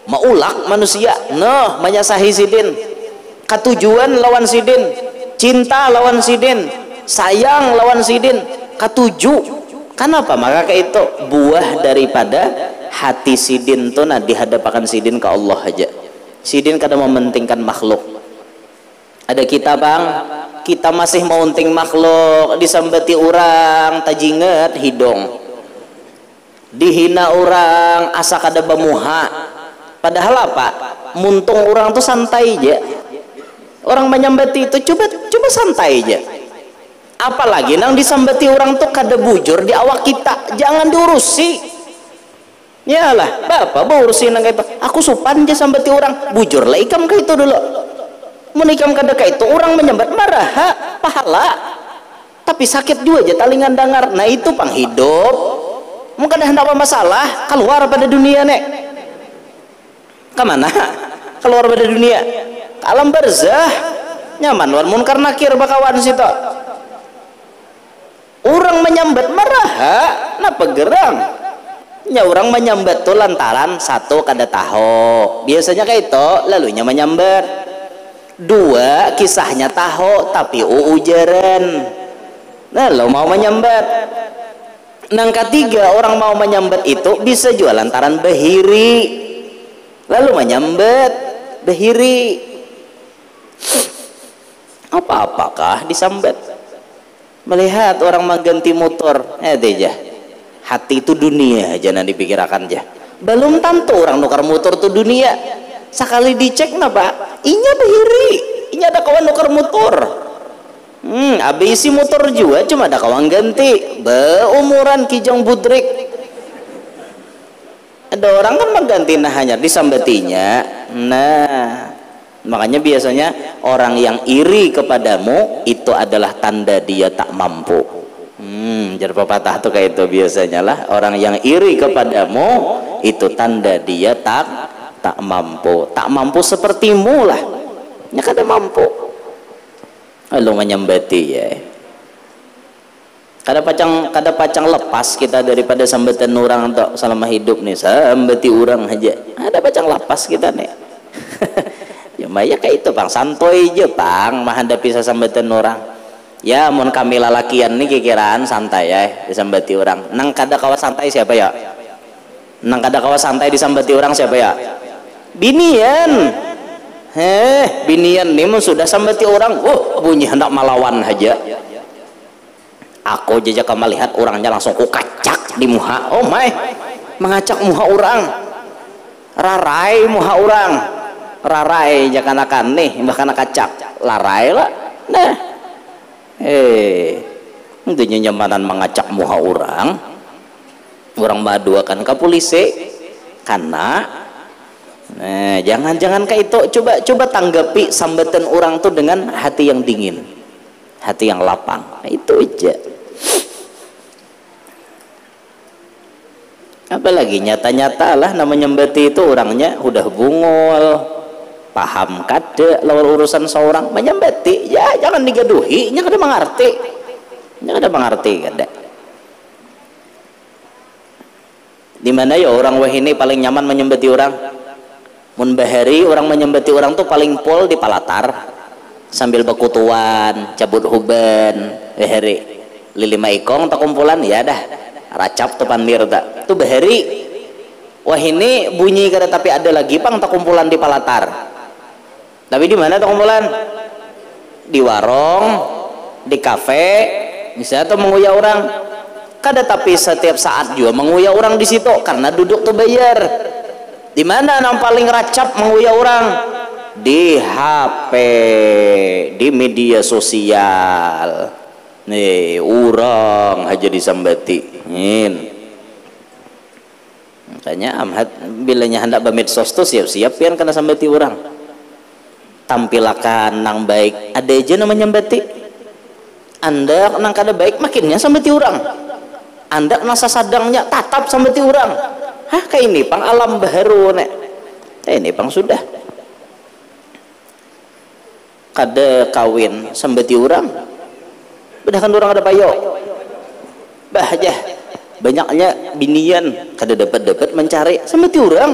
Noh menyasahi sidin. Katujuan lawan sidin, cinta lawan sidin, sayang lawan sidin, katuju. Kenapa? Maka kayak itu buah daripada hati sidin tuh nah dihadapakan sidin ke Allah aja. Sidin kadang mementingkan makhluk. Ada kita bang, kita masih mau unting makhluk, disambati orang, tajinget hidung, dihina orang, asa kada bamuha. Padahal apa? Muntung orang tuh santai aja. Orang menyambati itu coba santai aja. Apalagi nang disambati orang tuh kada bujur di awak kita, jangan diurusi. Yalah, bapak urusin nang itu. Aku supan aja sambati orang, bujur lah ikam ke itu dulu. Menikam kada ke itu orang menyambat marah, pahala. Tapi sakit juga aja talingan dengar. Nah itu pang hidup. Mungkin ada apa masalah keluar pada dunia nek. Kemana? Keluar pada dunia. Alam barzah nyaman wan munkar nakir bakawan situ. Orang menyambat marah, napa gerang? Nya orang menyambat tuh lantaran satu kada tahu. Biasanya kayak itu lalunya menyambat. Dua kisahnya tahu tapi ujaran. Nah lo mau menyambat. Nang ketiga orang mau menyambat itu bisa juga lantaran bahiri. Lalu menyambat bahiri. Apa-apakah disambat? Melihat orang mengganti motor, aja. Hati itu dunia aja nanti dipikirkan aja. Belum tentu orang nukar motor tuh dunia. Sekali dicek napa? Inya bahiri, inya ada kawan nukar motor. Abis motor juga cuma ada kawan ganti. Beumuran kijang budrik. Ada orang kan mengganti nah hanya disambatinya. Nah. Makanya biasanya orang yang iri kepadamu itu adalah tanda dia tak mampu. Jadi pepatah tuh kayak itu biasanya lah. Orang yang iri kepadamu itu tanda dia tak mampu. Tak mampu sepertimu lah. Ya kada mampu. Lalu menyambati ya. Kada pacang lepas kita daripada sambatan orang untuk selama hidup nih. Sambati orang aja. Ada pacang lepas kita nih. Ya kayak itu bang, santoy aja bang menghadapi sesambatan orang. Ya mun kami lalakian nih kikiraan santai ya disambati orang. Nang kada kawa santai siapa ya? Nang kada kawa santai disambati orang siapa ya? Binian. Binian nih mun sudah sambati orang, bunyi hendak melawan aja. Aku jejak melihat orangnya langsung ku kacak di muha. Oh my, mengacak muha orang, rarai muha orang. Rarai jangan akan nih bahkan kacak larai lah nah intinya nyamanan mengacak muha orang maduakan ke polisi karena jangan kayak itu. Coba tanggapi sambatan orang tuh dengan hati yang dingin, hati yang lapang. Nah, itu aja. Apalagi nyata-nyata lah namanya nyambati itu orangnya udah bungul, paham kada lawan urusan seorang menyambati ya jangan digaduhi nya kada mengerti kada. Di mana ya orang wahini paling nyaman menyambati orang? Mun bahari orang menyambati orang tuh paling pol di palatar sambil bekutuan, cabut huban, bahari lilima ikong tak kumpulan ya dah racap tuh pandir tak tuh bahari wahini bunyi kada tapi ada lagi pang tak kumpulan di palatar. Tapi di mana tuh kumpulan? Di warung, di kafe, misalnya tuh menguya orang. Kada tapi setiap saat juga menguya orang di situ karena duduk tuh bayar. Di mana yang paling racap menguya orang? Di HP, di media sosial. nih urang aja disambati makanya amhat bilanya hendak bamedsos tuh siap-siap pian kena sambati urang tampilakan nang baik ada aja namanya sambati anda nang kada baik makinnya sambati urang anda nasa sadangnya tatap sambati urang kayak ini pang alam baru nek ini pang sudah kada kawin sambati urang bedahkan orang ada payo bahja banyaknya binian kada dapat mencari sambati urang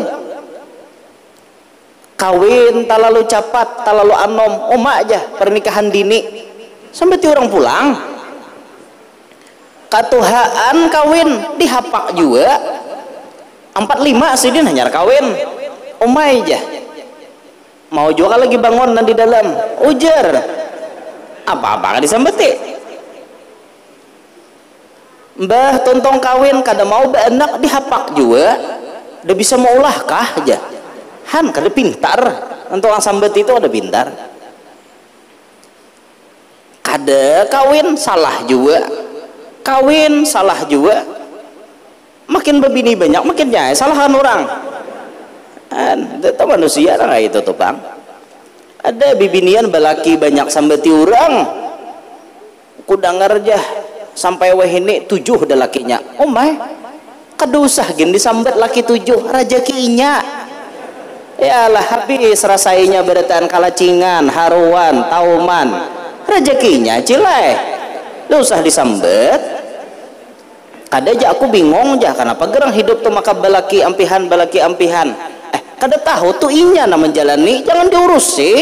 kawin talalu capat talalu anom oma aja pernikahan dini sambati orang pulang katuhaan kawin dihapak juga 45 sidin hanyar kawin oma aja mau juga lagi bangun dan di dalam ujar apa-apa kan disambati mbah tontong kawin kada mau beanak dihapak juga udah bisa maulah kah aja kada pintar untuk orang sambat itu ada pintar kada kawin salah juga makin berbini banyak makin nyai salahan orang itu manusia lah itu tuh bang ada bibinian balaki banyak sambati orang kudangar jah sampai wahini 7 dah lakinya kadusah gini disambat laki 7 rajakinya ya lah habis rasainya berataan kalacingan haruan tauman rajakinya cilai lu usah disambat kada aja aku bingung aja kenapa gerang hidup tuh maka balaki ampihan kada tahu tuh inya na menjalani jangan diurusi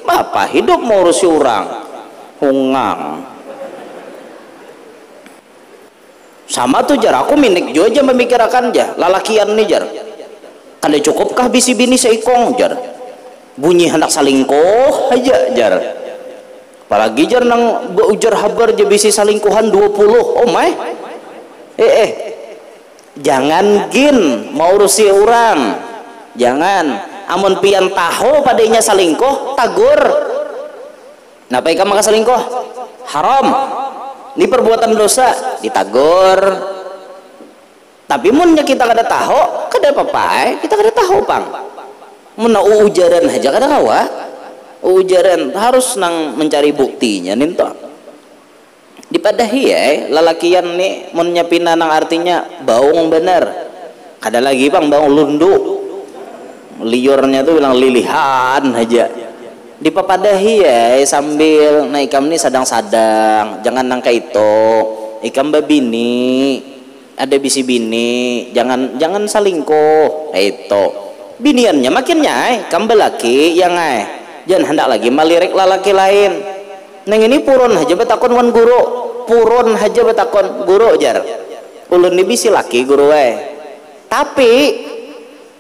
apa hidup mau urusi orang hungang sama tuh jar aku minik jo aja memikirkan aja lalakian nih jar kada cukupkah bisi bini seikong jar bunyi hendak salingkuh aja jar apalagi jar nang ujar habar je bisi salingkuhan 20 jangan gin mau urusi orang jangan amun pian tahu padanya salingkuh tagur napa ika maka salingkuh haram ini perbuatan dosa ditagur tapi munnya kita kada tahu kada apa-apa kita kada tahu pang mun ujaran aja kada kawa ujaran harus nang mencari buktinya ninto dipadahi lalakian nih munnya pina nang artinya baung bener kada lagi bang baung lundu liurnya tuh bilang lilihan aja dipapadahi sambil naik ikam nih sadang-sadang jangan nangka itu ikam babini ada bisi bini jangan salingkuh itu biniannya makinnya ikam belaki yang jangan hendak lagi malirik lalaki lain neng ini purun aja betakon wan guru purun aja betakon guru jar ulun ini bisi laki guru tapi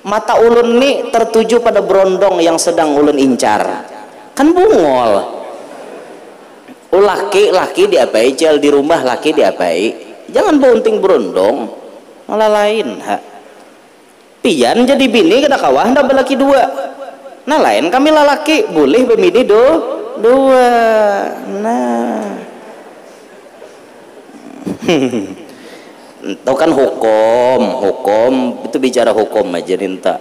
mata ulun nih tertuju pada berondong yang sedang ulun incar kan bungol laki diapai cel di rumah laki diapai jangan bunting berondong malah lain pian jadi bini kada kawah ndak belaki 2 nah lain kami lalaki boleh bemini 2 nah itu kan hukum itu bicara hukum aja ninta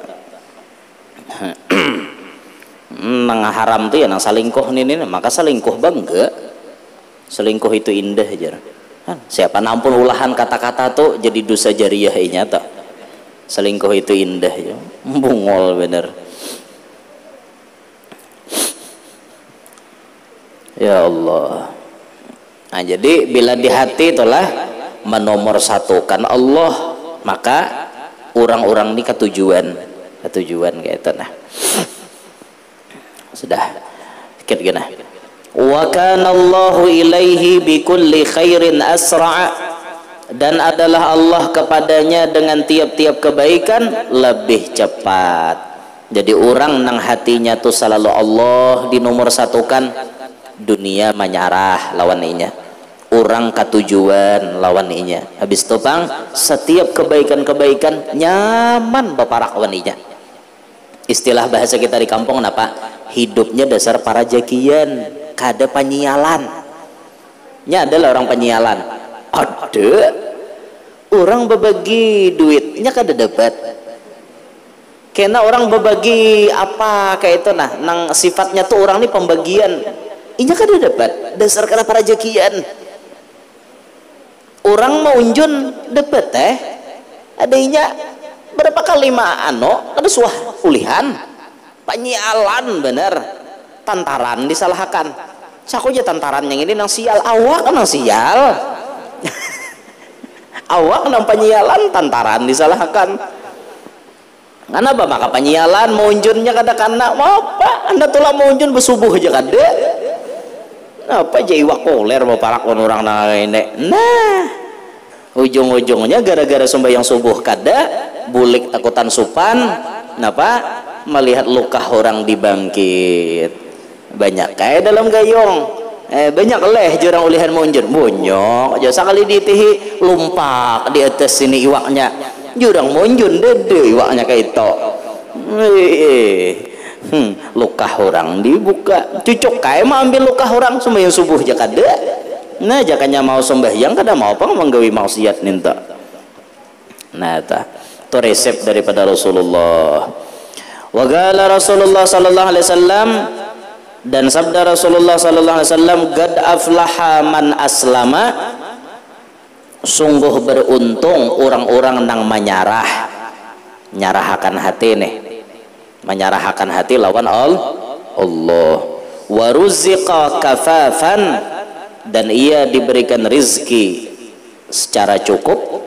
nang haram tuh ya nang salingkuh nih maka salingkuh bangga selingkuh itu indah aja siapa nampun ulahan kata-kata tuh jadi dosa jariah nyata selingkuh itu indah ya bungol bener ya Allah nah jadi bila di hati itulah menomorsatukan Allah maka orang-orang ini ketujuan kayak itu nah sudah sedikit gini wa kana Allahu ilaihi bikulli khairin asra' dan adalah Allah kepadanya dengan tiap-tiap kebaikan lebih cepat jadi orang nang hatinya tuh selalu Allah dinomorsatukan dunia menyarah lawan inya orang ketujuan lawan inya habis itu bang setiap kebaikan-kebaikan nyaman baparak lawan inya istilah bahasa kita di kampung apa hidupnya dasar para jakian kada panyialan nya adalah orang penyialan. Ada orang berbagi duitnya kada dapat, karena orang berbagi apa kayak itu nah nang sifatnya tuh orang nih pembagian inya kada dapat dasar karena para jakian. Orang mau unjun dapat adanya berapa kali ada suah ulihan penyialan bener, tantaran disalahkan. Sakunya tantaran yang ini nang sial, awak nang sial awak nang penyialan, tantaran disalahkan. Karena apa maka penyialan mau unjunnya kada kana mau apa anda tulah mau unjun bersubuh aja kada apa aja iwak koler mau parak orang nah ini. Nah ujung-ujungnya gara-gara sembahyang subuh kada bulik takutan supan kenapa melihat luka orang dibangkit banyak kayak dalam gayung banyak leh jurang ulihan monjur bonyok aja sekali ditihi lumpak di atas sini iwaknya jurang monjun dede iwaknya kayak itu luka orang dibuka cucuk kayak mau ambil luka orang sembahyang subuh aja kada. Nah jakanya mau sembahyang kada mau apa menggawi maksiat ninta. Nah itu resep daripada Rasulullah. Wa qala Rasulullah sallallahu alaihi wasallam, dan sabda Rasulullah sallallahu alaihi wasallam, gad aflaha man aslama, sungguh beruntung orang-orang nang nyarahakan hati nih, menyarahkan hati lawan Allah. Wa ruziqa kafafan, dan ia diberikan rizki secara cukup.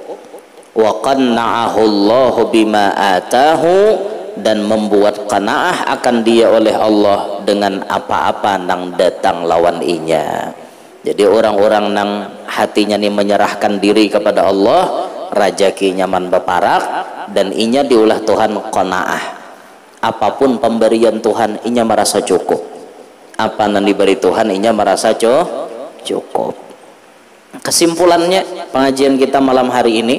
Wa qanna'ahu Allahu bima atahu, dan membuat qanaah akan dia oleh Allah dengan apa-apa nang datang lawan inya. Jadi orang-orang nang hatinya nih menyerahkan diri kepada Allah, rajaki nyaman beparak, dan inya diulah Tuhan qanaah. Apapun pemberian Tuhan inya merasa cukup, apa yang diberi Tuhan inya merasa cukup. Kesimpulannya pengajian kita malam hari ini,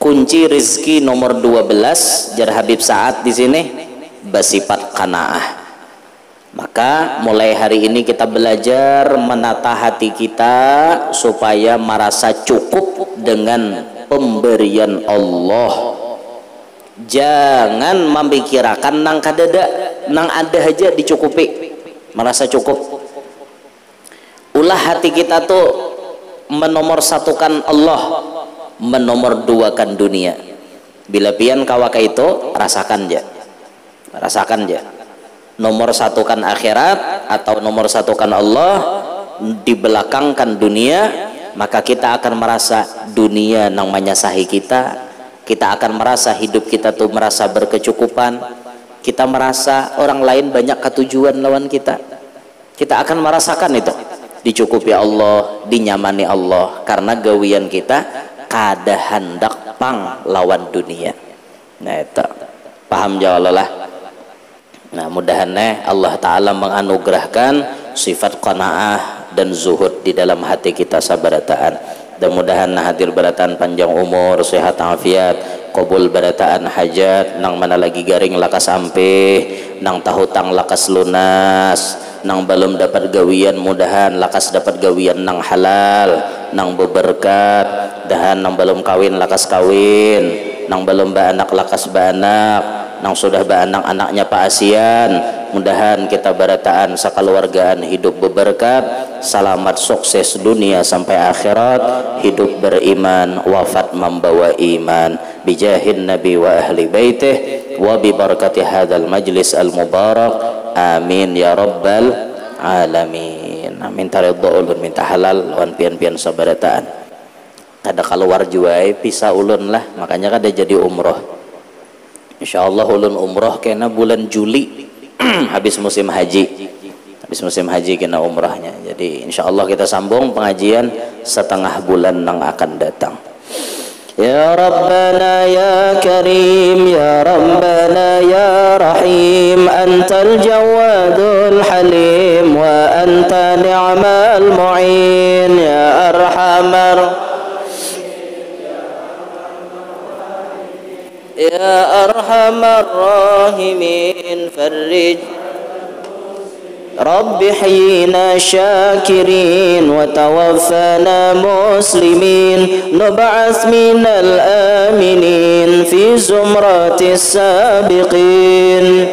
kunci rizki nomor 12 jar Habib Sa'ad di sini bersifat qanaah. Maka mulai hari ini kita belajar menata hati kita supaya merasa cukup dengan pemberian Allah. Jangan memikirkan nang kadada, nang ada aja dicukupi, merasa cukup. Ulah hati kita tuh menomorsatukan Allah, menomorduakan dunia. Bila pian kawaka itu rasakan aja, nomor satukan akhirat atau nomor satukan Allah, dibelakangkan dunia, maka kita akan merasa dunia nang menyasahi kita. Kita akan merasa hidup kita tuh merasa berkecukupan. Kita merasa orang lain banyak ketujuan lawan kita. Kita akan merasakan itu, dicukupi Allah, dinyamani Allah, karena gawian kita kada hendak pang lawan dunia. Nah itu paham jawab. Nah mudah-mudahan Allah Ta'ala menganugerahkan sifat qanaah dan zuhud di dalam hati kita sabarataan. Dan mudah-mudahan hadir barataan panjang umur, sehat afiat, qabul barataan hajat, nang mana lagi garing lakas ampih, nang tahutang lakas lunas, nang belum dapat gawian mudahan lakas dapat gawian nang halal, nang beberkat, dan nang belum kawin lakas kawin, nang belum baanak lakas baanak, nang sudah baanak anaknya Pak Asian, mudahan kita barataan sakaluargaan hidup beberkat, selamat sukses dunia sampai akhirat, hidup beriman, wafat membawa iman, bijahin nabi wa ahli baitih wa bi barakati hadzal majlis al mubarak, amin ya rabbal alamin. Amin taridho ulun minta halal lawan pian-pian sabarataan. Kada keluar juai pisah ulun lah, makanya kada jadi umroh. Insyaallah ulun umroh kena bulan Juli habis musim haji. Habis musim haji kena umrahnya. Jadi insyaallah kita sambung pengajian setengah bulan yang akan datang. Ya Rabbana ya Karim, ya Rabbana ya Rahim, antal jawadul halim wa anta ni'mal mu'in, ya arhamar ya arhamar rahimin, farrij رب حيينا شاكرين وتوفنا مسلمين نبعث من الآمنين في زمرة السابقين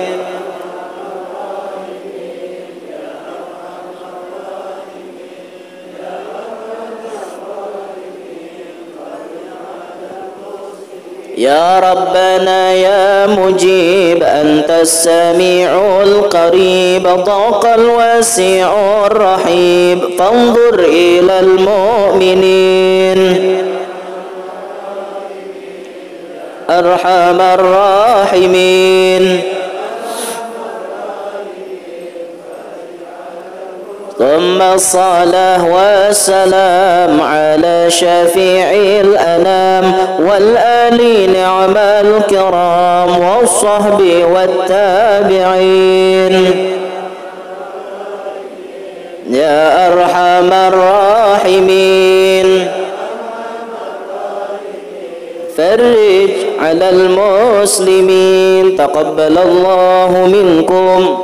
يا ربنا يا مجيب أنت السميع القريب ضاق الواسع الرحيب فانظر إلى المؤمنين أرحم الراحمين ثم الصلاة والسلام على شفيع الأنام والآل نعم الكرام والصحب والتابعين يا أرحم الراحمين فرج على المسلمين تقبل الله منكم